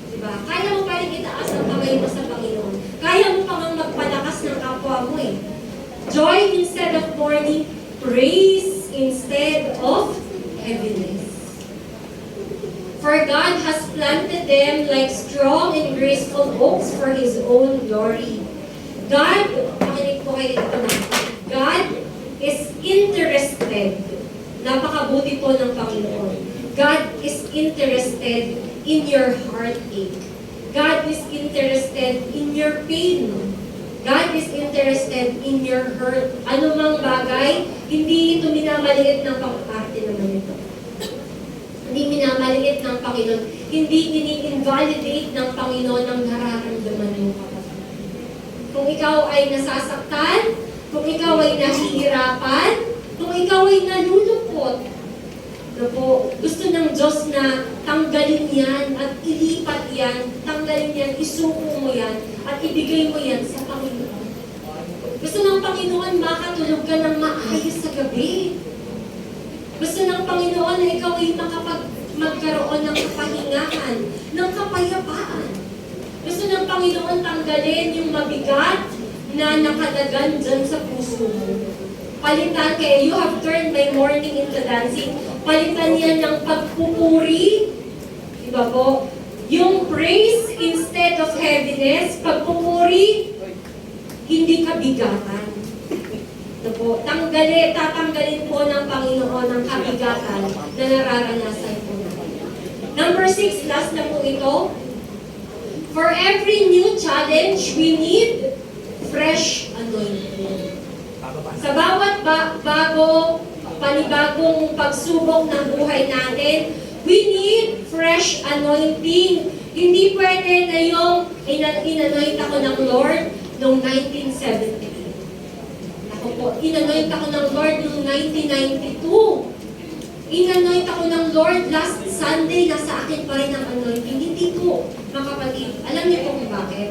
Diba? Kaya mo pa rin itaas ang kamay mo sa Panginoon. Kaya mo pa nga magpalakas ng kapwa mo eh. Joy instead of mourning, praise instead of heaviness. For God has planted them like strong and graceful oaks for His own glory. God, makinig po kayo dito na, God is interested, napakabuti po ng Panginoon. God is interested in your heartache. God is interested in your pain. God is interested in your hurt. Ano mang bagay, hindi ito minamaliit ng pang-arte naman ito. Hindi minamaliit ng Panginoon. Hindi ini-invalidate ng Panginoon ang nararamdaman mo kapatid. Kung ikaw ay nasasaktan, kung ikaw ay nahihirapan, kung ikaw ay nalulungkot, po, gusto ng Diyos na tanggalin yan at ilipat yan, tanggalin yan, isuko mo yan, at ibigay mo yan sa Panginoon. Gusto ng Panginoon makatulog ka ng maayos sa gabi. Gusto ng Panginoon na ikaw ay magkaroon ng kapahingahan, ng kapayapaan. Gusto ng Panginoon tanggalin yung mabigat na nakadagan dyan sa puso mo. Palitan kaya, you have turned my mourning into dancing. Palitan yan ng pagpupuri. Diba po? Yung praise instead of heaviness, pagpupuri, hindi kabigatan. Diba po? Tatanggalin po ng Panginoon ang kabigatan na nararanasan po natin. Number 6, last na po ito. For every new challenge, we need fresh anointing. Sa bawat panibagong pagsubok ng buhay natin, we need fresh anointing. Hindi pwede na yung inanoint ako ng Lord noong 1978. Ako po, inanoint ako ng Lord noong 1992. Inanoint ako ng Lord last Sunday, nasa akin pa rin ang anointing. Hindi po, mga kapatid. Alam niyo po kung bakit?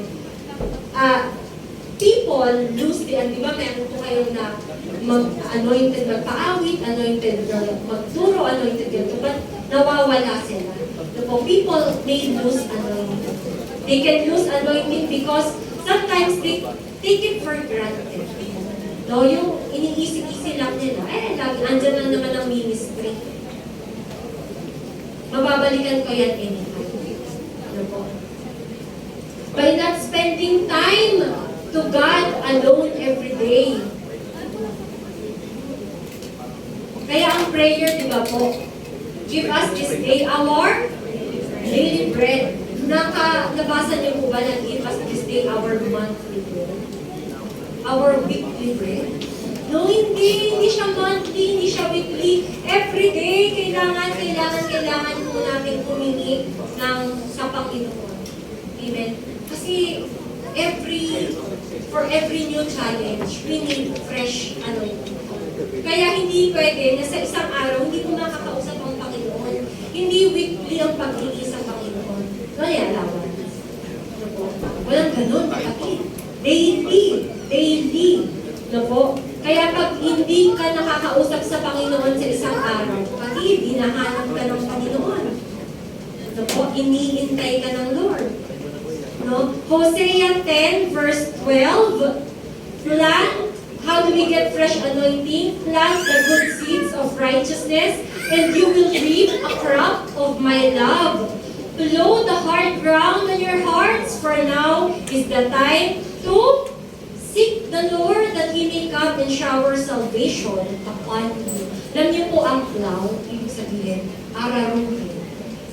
People lose the, di ba, meron po kayong na anointed magpaawit, anointed magturo, anointed ganito, but nawawala sila. So, people may lose anointing. They can lose anointing because sometimes they take it for granted. No, yung iniisip-isip lang nila, lagi andyan lang naman ang ministry. mababalikan ko yan anytime. Ano po? By not spending time to God alone every day. Kaya ang prayer, di ba po? Give us this day our daily bread. Nabasa niyo po ba na give us this day our monthly bread? Our weekly bread? No, hindi siya monthly, hindi siya weekly. Every day, kailangan po namin humingi sa Panginoon. Amen? Kasi for every new challenge, we need fresh anointing. Kaya hindi pwede na sa isang araw, hindi mo makakausap ang Panginoon. Hindi weekly ang pag-iis sa Panginoon. Kaya lawan. Ano po? Walang ganun, kapatid. Daily. Ano po? Kaya pag hindi ka nakakausap sa Panginoon sa isang araw, kapatid, hinahanap ka ng Panginoon. Ano po? Iniintay ka ng Lord. No? Hosea 10 verse 12, how do we get fresh anointing? Plant the good seeds of righteousness, and you will reap a crop of my love. Plow the hard ground on your hearts, for now is the time to seek the Lord that He may come and shower salvation upon you. Alam niyo po ang plow, ibig sabihin, araruhin.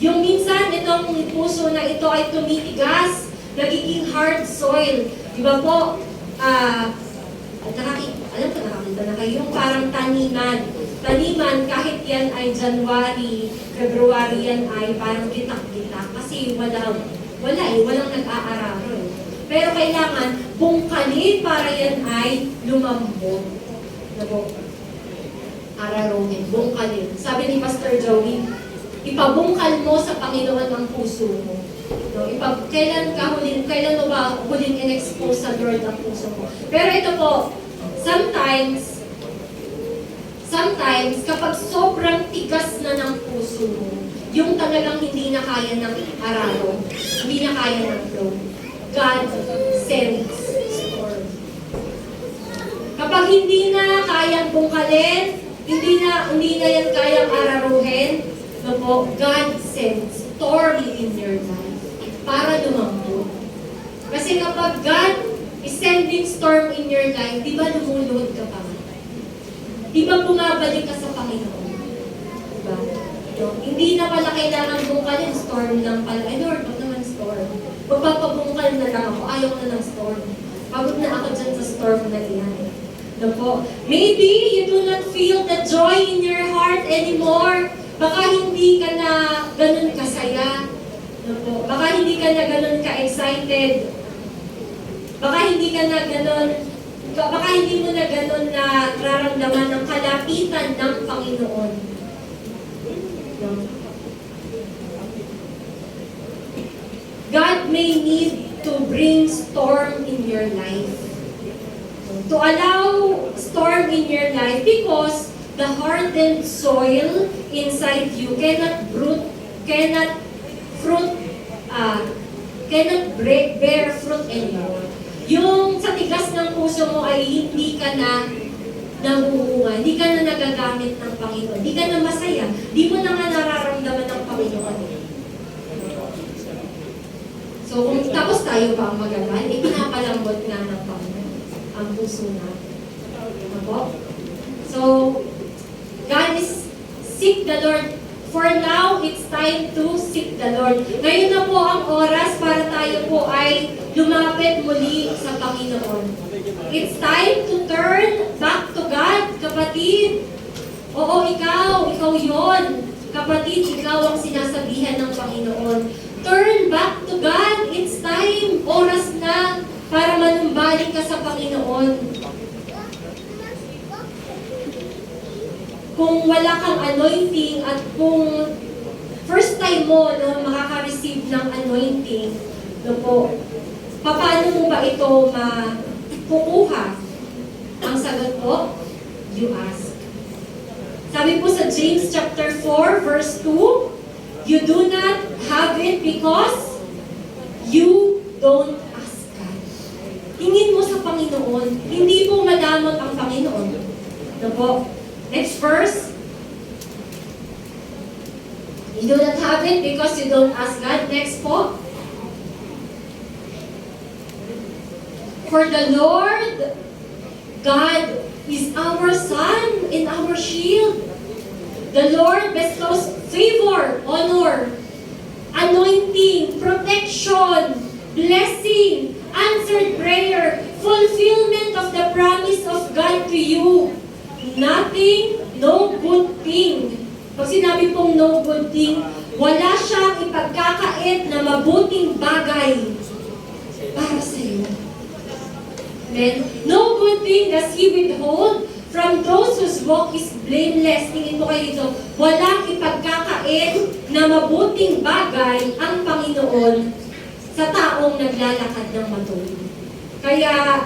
Yung minsan, itong puso na ito ay tumitigas, nagiging hard soil. Di ba po, alam ko nakakita na kayo, yung parang taniman. Taniman, kahit yan ay January, February yan ay parang gitak-gitak. Kasi walang nag-aararo. Pero kailangan bungkalin para yan ay lumambot. Ararohin, bungkalin. Sabi ni Pastor Joey, ipabungkal mo sa Panginoon ang puso mo. No, kailan mo ba huling in-expose sa Lord ang puso mo? Pero ito po, sometimes, kapag sobrang tigas na ng puso mo, yung talagang hindi na kaya ng araro, hindi na kaya ng flow, God sends storm. Kapag hindi na kayang bungkalin, hindi na yan kayang araruhin, no po, God sends storm in your life para lumambot. Kasi kapag God is sending storm in your life, di ba lumuluhod ka pa? Di ba bumabalik ka sa Panginoon? Diba? No? Hindi na pala kailangan bungkalin, storm lang pala. Ay Lord, wag naman storm. Magpapabungkal na lang ako, ayaw na ng storm. Pagod na ako dyan sa storm na yan. No po? Maybe you do not feel the joy in your heart anymore. Baka hindi ka na ganun kasaya. No po? Baka hindi ka na ganun ka-excited. Baka hindi mo na ganun na nararamdaman ng kalapitan ng Panginoon. No? God may need to bring storm in your life. To allow storm in your life because the hardened soil inside you cannot bear fruit anymore. Yung sa tigas ng puso mo ay hindi ka na nabubuhay, hindi ka na nagagamit ng Panginoon, hindi ka na masaya, hindi mo na nga nararamdaman ng Panginoon. So kung tapos tayo pa ang magagal, pinapalambot nga ng Panginoon ang puso natin. Ano? So, God is seek the Lord. For now, it's time to seek the Lord. Ngayon na po ang oras para tayo po ay lumapit muli sa Panginoon. It's time to turn back to God, kapatid. Oo, ikaw yon. Kapatid, ikaw ang sinasabihan ng Panginoon. Turn back to God. It's time. Oras na para manumbalik ka sa Panginoon. Kung wala kang anointing at kung first time mo makaka-receive ng anointing, po, paano mo ba ito makukuha? Ang sagot po, you ask. Sabi po sa James chapter 4 verse 2, you do not have it because you don't ask God. Hingin mo sa Panginoon, hindi po madamot ang Panginoon. Po? Next verse. You do not have have it because you don't ask God. Next po. For the Lord God is our sun and our shield. The Lord bestows favor, honor, anointing, protection, blessing, answered prayer, fulfillment of the promise of God to you. Nothing, no good thing. Pag sinabi pong no good thing, wala siyang ipagkakait na mabuting bagay para sa iyo. Amen? No good thing does He withhold from those whose walk is blameless. Tingin mo kayo dito, walang ipagkakait na mabuting bagay ang Panginoon sa taong naglalakad ng matuloy. Kaya,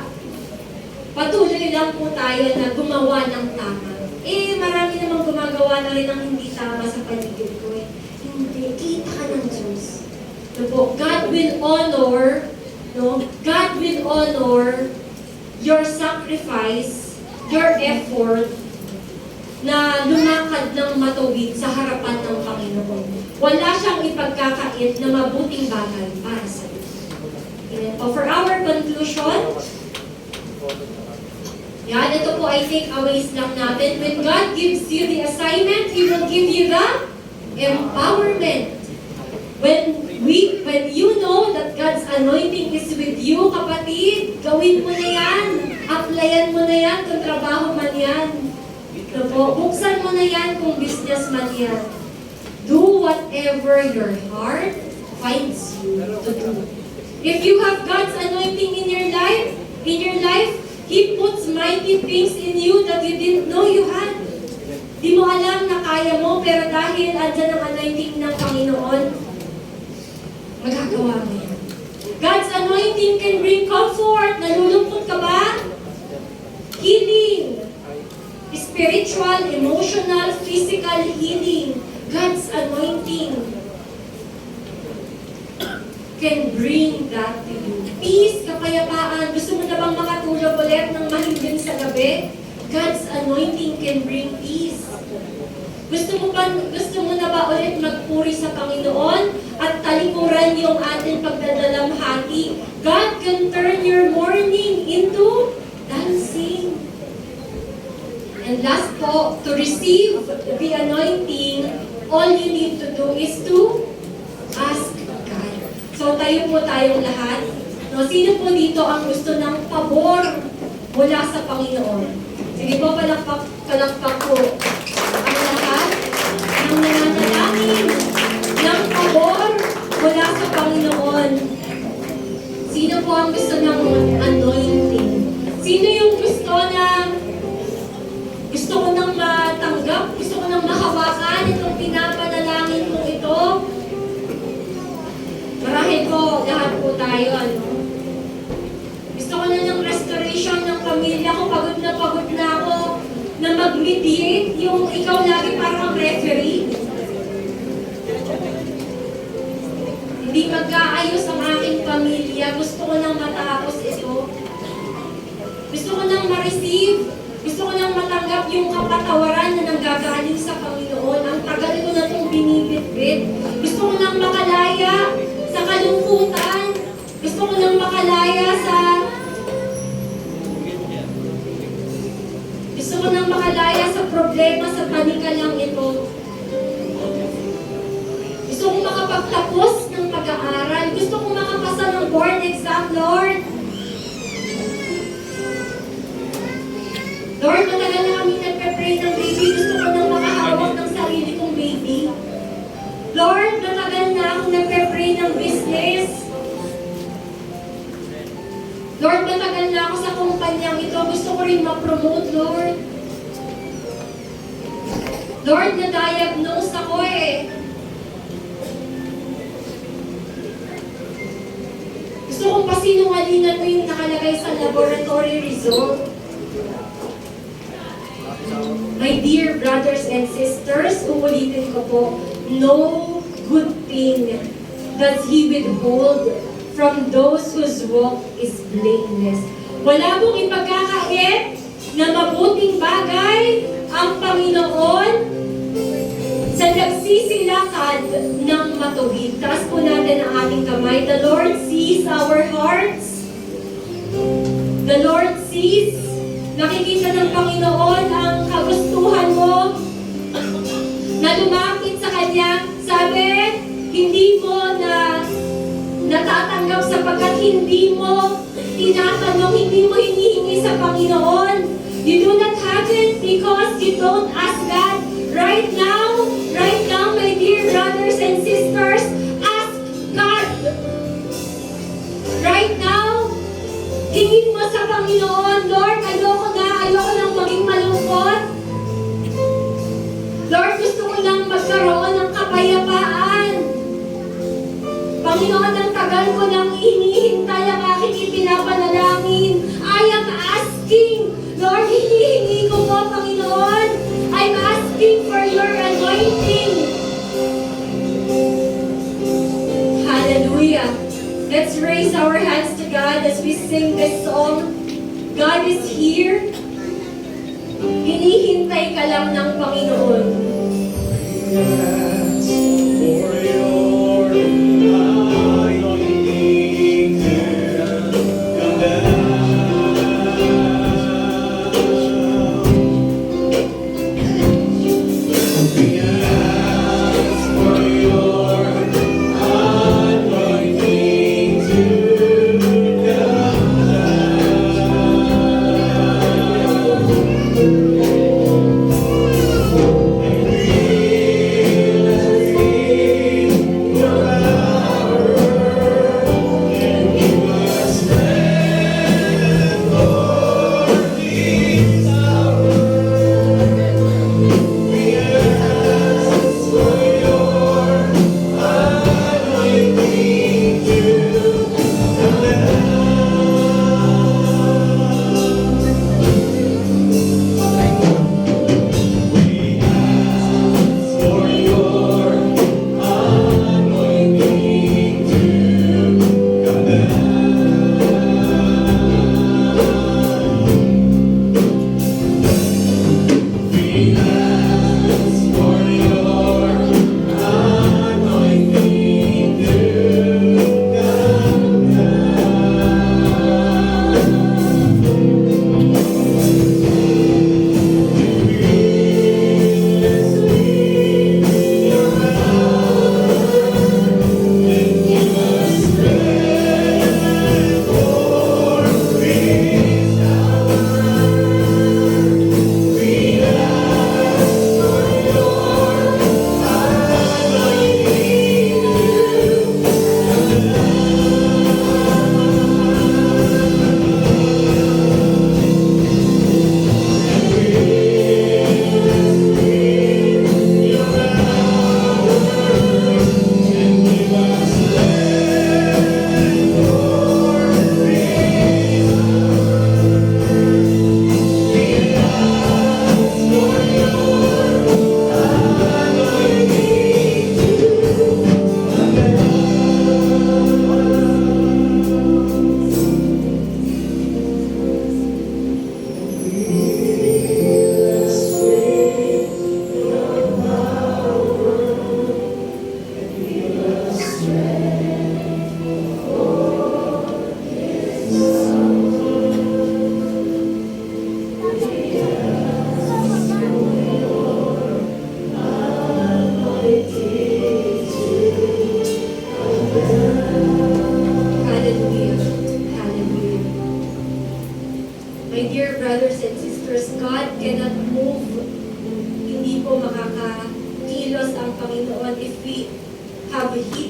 patuloy lang po tayo na gumawa ng tama. Marami namang gumagawa na rin ng hindi tama sa paligid ko. Hindi, kita ka ng Diyos. God will honor, God will honor your sacrifice, your effort, na lumakad ng matuwid sa harapan ng Panginoon. Wala siyang ipagkakait na mabuting bagay para sa iyo. For our conclusion, yan, ito po ay takeaways lang natin. When God gives you the assignment, He will give you the empowerment. When you know that God's anointing is with you, kapatid, gawin mo na yan. Applyan mo na yan kung trabaho man yan. Buksan mo na yan kung business man yan. Do whatever your heart finds you to do. If you have God's anointing in your life, He puts mighty things in you that you didn't know you had. Di mo alam na kaya mo, pero dahil andyan ang anointing ng Panginoon, magagawa mo yan. God's anointing can bring comfort. Nalulungkot ka ba? Healing. Spiritual, emotional, physical healing. God's anointing can bring that to you. Peace, kapayapaan. Gusto mo na bang makatulog ulit ng mahimbing sa gabi? God's anointing can bring peace. Gusto mo na ba ulit magpuri sa Panginoon at talikuran yung ating pagdadalamhati? God can turn your mourning into dancing. And last po, to receive the anointing, all you need to do is to ask God. So tayo po tayong lahat. Sino po dito ang gusto ng pabor mula sa Panginoon? Sige po, palakpak po ang lahat ng nananalangin ng pabor mula sa Panginoon. Sino po ang gusto ng anointing? Sino yung gusto ko nang matanggap, gusto ko nang mahawakan itong pinapanalangin kong ito? Marahil po, lahat po tayo, Gusto ko na ng restoration ng pamilya ko, pagod na ako na mag-mediate, yung ikaw lagi parang referee. Hindi magkaayos ang aking pamilya, gusto ko nang matapos ito. Gusto ko nang ma-receive, gusto ko nang matanggap yung kapatawaran na nanggagaling sa Panginoon. Ang tagal ko na itong binibitbit. Gusto ko nang makalaya sa kalungkutan. Gusto ko nang makalaya sa problema sa panikalang ito. Gusto kong makapagtapos ng pag-aaral. Gusto kong makapasa ng board exam, Lord. Lord, matagal na kami nagpe-pray ng baby. Gusto ko nang makahawak ng sarili kong baby. Lord, matagal na akong nagpe-pray ng business. Lord, matagal na ako sa kumpanyang ito. Gusto ko rin ma-promote, Lord. Lord, na-diagnose ako eh. Gusto kong pasinungalingan mo yung nakalagay sa laboratory result. My dear brothers and sisters, uulitin ko po, no good thing does He withhold from those whose walk is blameless. Wala pong ipagkakait na mabuting bagay ang Panginoon sa nagsisilakad ng matuwid. Taas po natin ang ating kamay. The Lord sees our hearts. The Lord sees. Nakikita ng Panginoon ang kagustuhan mo na lumapit sa Kanya. Sabi, hindi mo na natatanggap sapagkat hindi mo tinatanong, hindi mo hinihingi sa Panginoon. You do not have it because you don't ask God. Right now, my dear brothers and sisters, ask God. Right now, hingin mo sa Panginoon, Lord, ayoko nang maging malungkot. Lord, gusto ko lang magkaroon ng kapayapaan. Panginoon, ang tagal ko nang hinihintay ang aking ipinapanalangin. I am asking, Lord, hinihingi ko po, Panginoon. I'm asking for your anointing. Hallelujah. Let's raise our hands to God as we sing this song. God is here. Hinihintay ka lang ng Panginoon. Yes, for your anointing to come down. We ask for your anointing to come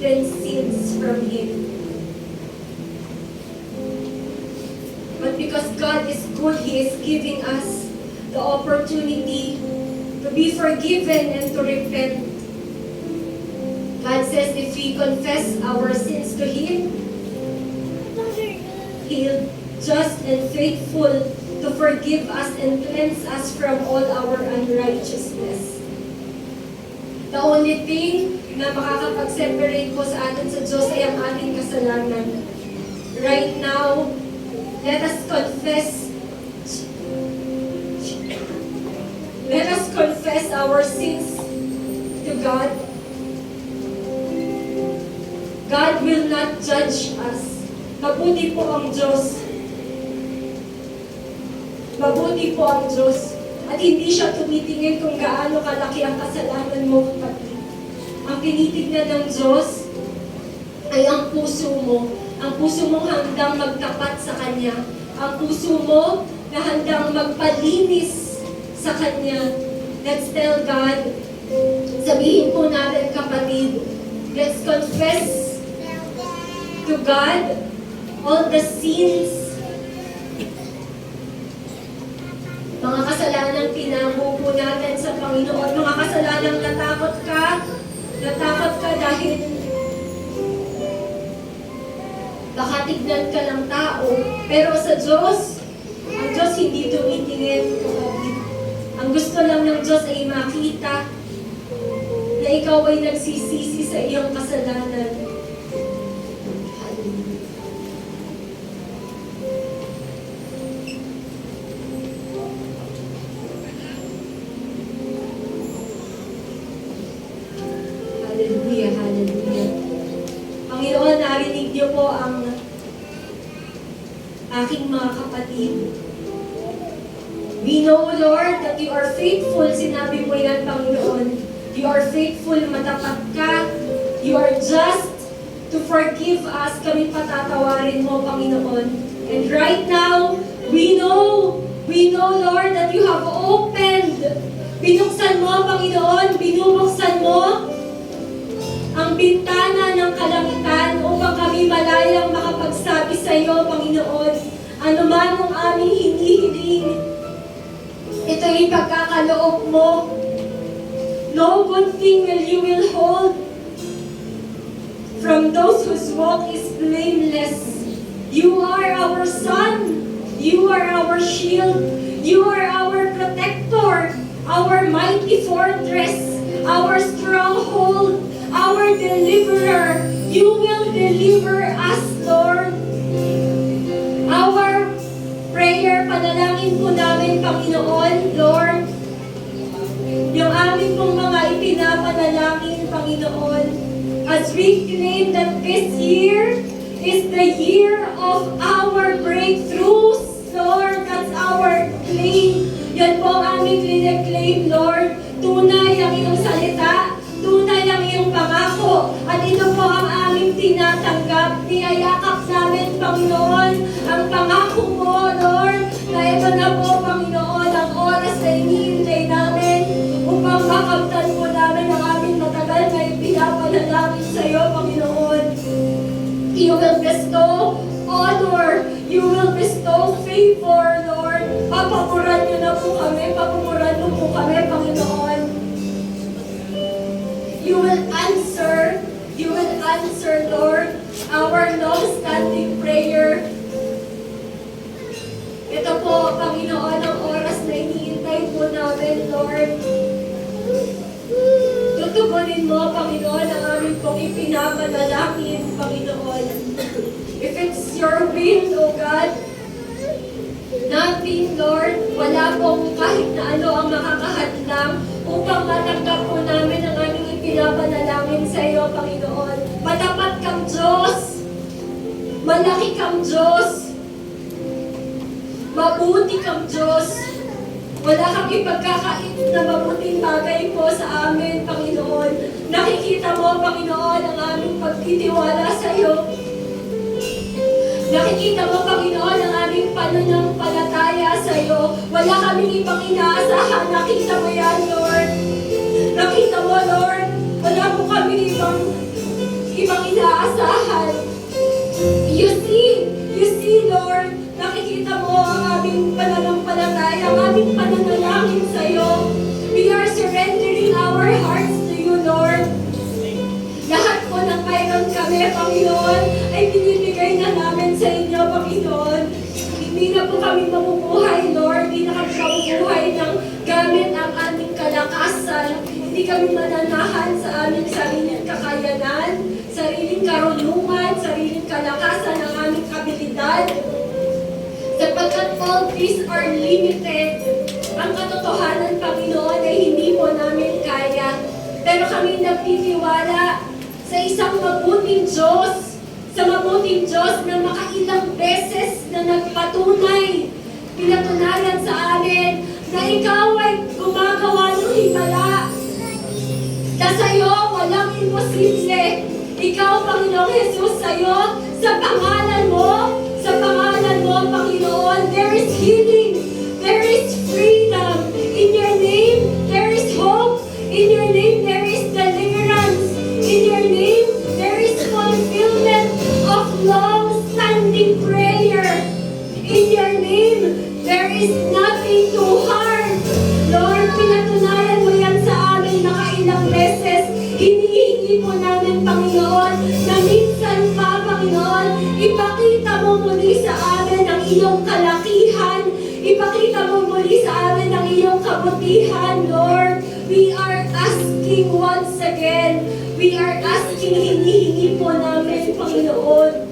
hidden sins from Him. But because God is good, He is giving us the opportunity to be forgiven and to repent. God says if we confess our sins to Him, He is just and faithful to forgive us and cleanse us from all our unrighteousness. The only thing na makakapag-separate po sa atin sa Diyos ay ang ating kasalanan. Right now, let us confess. Let us confess our sins to God. God will not judge us. Mabuti po ang Diyos. Mabuti po ang Diyos. At hindi siya tumitingin kung gaano kalaki ang kasalanan mo, kapatid. Ang tinitignan ng Diyos ay ang puso mo. Ang puso mong handang magtapat sa Kanya. Ang puso mo na handang magpalinis sa Kanya. Let's tell God. Sabihin po natin, kapatid, let's confess to God all the sins, mga kasalanang tinago po natin sa Panginoon, mga kasalanang natakot ka dahil baka tignan ka ng tao, pero sa Diyos, ang Diyos hindi tumitingin, kapatid. Ang gusto lang ng Diyos ay makita na ikaw ay nagsisisi sa iyong kasalanan. Hallelujah, hallelujah. Panginoon, narinig niyo po ang aking mga kapatid. We know, Lord, that you are faithful. Sinabi mo yan, Panginoon. You are faithful, matapat ka. You are just to forgive us. Kami patatawarin mo, Panginoon. And right now, we know, Lord, that you have opened. Binuksan mo, Panginoon, binubuksan mo ang bintana ng kalangitan upang kami malayang makapagsabi sa iyo, Panginoon, ano man ang aming hinihiling, ito'y pagkakaloob mo. No good thing will you withhold from those whose walk is blameless. You are our sun. You are our shield. You are our protector, our mighty fortress, our stronghold, our deliverer. You will deliver us, Lord. Our prayer, panalangin po namin, Panginoon, Lord, yung aming pong mga ipinapanalangin, Panginoon, as we claim that this year is the year of our breakthroughs, Lord. That's our claim. Yan po ang aming claim, Lord. Tunay ang iyong salita, tunay ang iyong pangako, at ito po ang aming tinatanggap. Niyayakap namin, Panginoon, ang pangako mo, Lord, na ito na po, Panginoon, ang oras na hinihintay namin upang makamtan po namin ang aming matagal na ipinapanalangin sa iyo, Panginoon. You will bestow honor. You will bestow favor, Lord. Papamuran niyo na po kami. Papamuran mo po kami, Panginoon. You will answer, Lord, our long-standing prayer. Ito po, Panginoon, ang oras na iniintay po namin, Lord. Tutugunin mo, Panginoon, ang aming pong ipinapanalangin, Panginoon. If it's your will, O God, nothing, Lord, wala pong kahit na ano ang makakahadlang upang matanggap po namin ang aming ipinapanalangin sa iyo, Panginoon. Matapat kang Diyos. Malaki kang Diyos. Mabuti kang Diyos. Wala kang ipagkakait na mabuting bagay po sa amin, Panginoon. Nakikita mo, Panginoon, ang aming pagtitiwala sa iyo. Nakikita mo, Panginoon, ang aming pananampalataya sa iyo. Wala kaming ibang inaasahan. Nakita mo yan, Lord. Nakita mo, Lord. Wala po kaming ibang inaasahan. You see, Lord. Nakikita mo ang aming pananampalataya, ang aming pananalangin sa iyo. We are surrendering our hearts to you, Lord. Lahat po ng mayroon kami, Panginoon, ay binibigay na namin sa inyo, Panginoon. Hindi na po kami mabubuhay, Lord. Hindi na kami mabubuhay ng gamit ang aming kalakasan. Hindi kami mananahan sa aming sariling kakayanan, sariling karunungan, sariling kalakasan ng aming kabilidad. Sapagkat all these are limited. Ang katotohanan, Panginoon, ay hindi po namin kaya. Pero kami nagtitiwala sa isang mabuting Diyos, sa mabuting Diyos na makailang beses na nagpatunay, pinatunayan sa amin na ikaw ay gumagawa ng himala. Na sa'yo walang imposible. Ikaw, Panginoong Jesus, sa'yo, sa pangalan mo, Panginoon, there is healing, there is freedom. In your name, there is hope. In your name, there is deliverance. In your name, there is fulfillment of long-standing prayer. In your name, there is nothing too hard. Lord, pinatunayan mo yan sa amin nakailang beses. Hinihingi po namin, Panginoon, na minsan pa, Panginoon, ipakita mo muli sa amin ang iyong kalakihan. Ipakita mo muli sa amin ang iyong kabutihan, Lord. We are asking once again. We are asking, hinihingi po namin, Panginoon.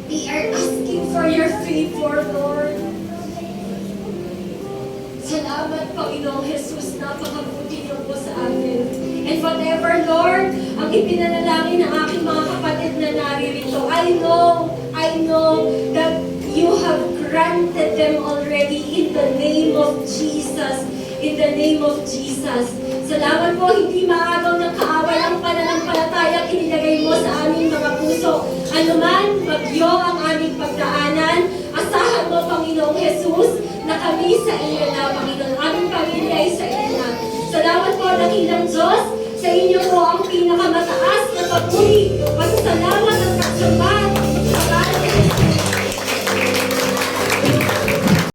We are asking for your favor, Lord. Salamat, Panginoong Jesus, napakabuti niyo po sa amin. And whatever, Lord, ang ipinanalangin ng aking mga kapatid na naririto, I know that you have granted them already in the name of Jesus. In the name of Jesus. Salamat po, hindi maagaw ng kaaway ang pananampalatayang inilagay mo sa aming mga puso. Ano man, bagyo ang aming pagdaanan, asahan mo, Panginoong Jesus, na kami sa iyo na, Panginoon. Aming pamilya ay sa iyo na. Salamat po, dakilang Diyos, sa inyo po ang pinakamataas na papuri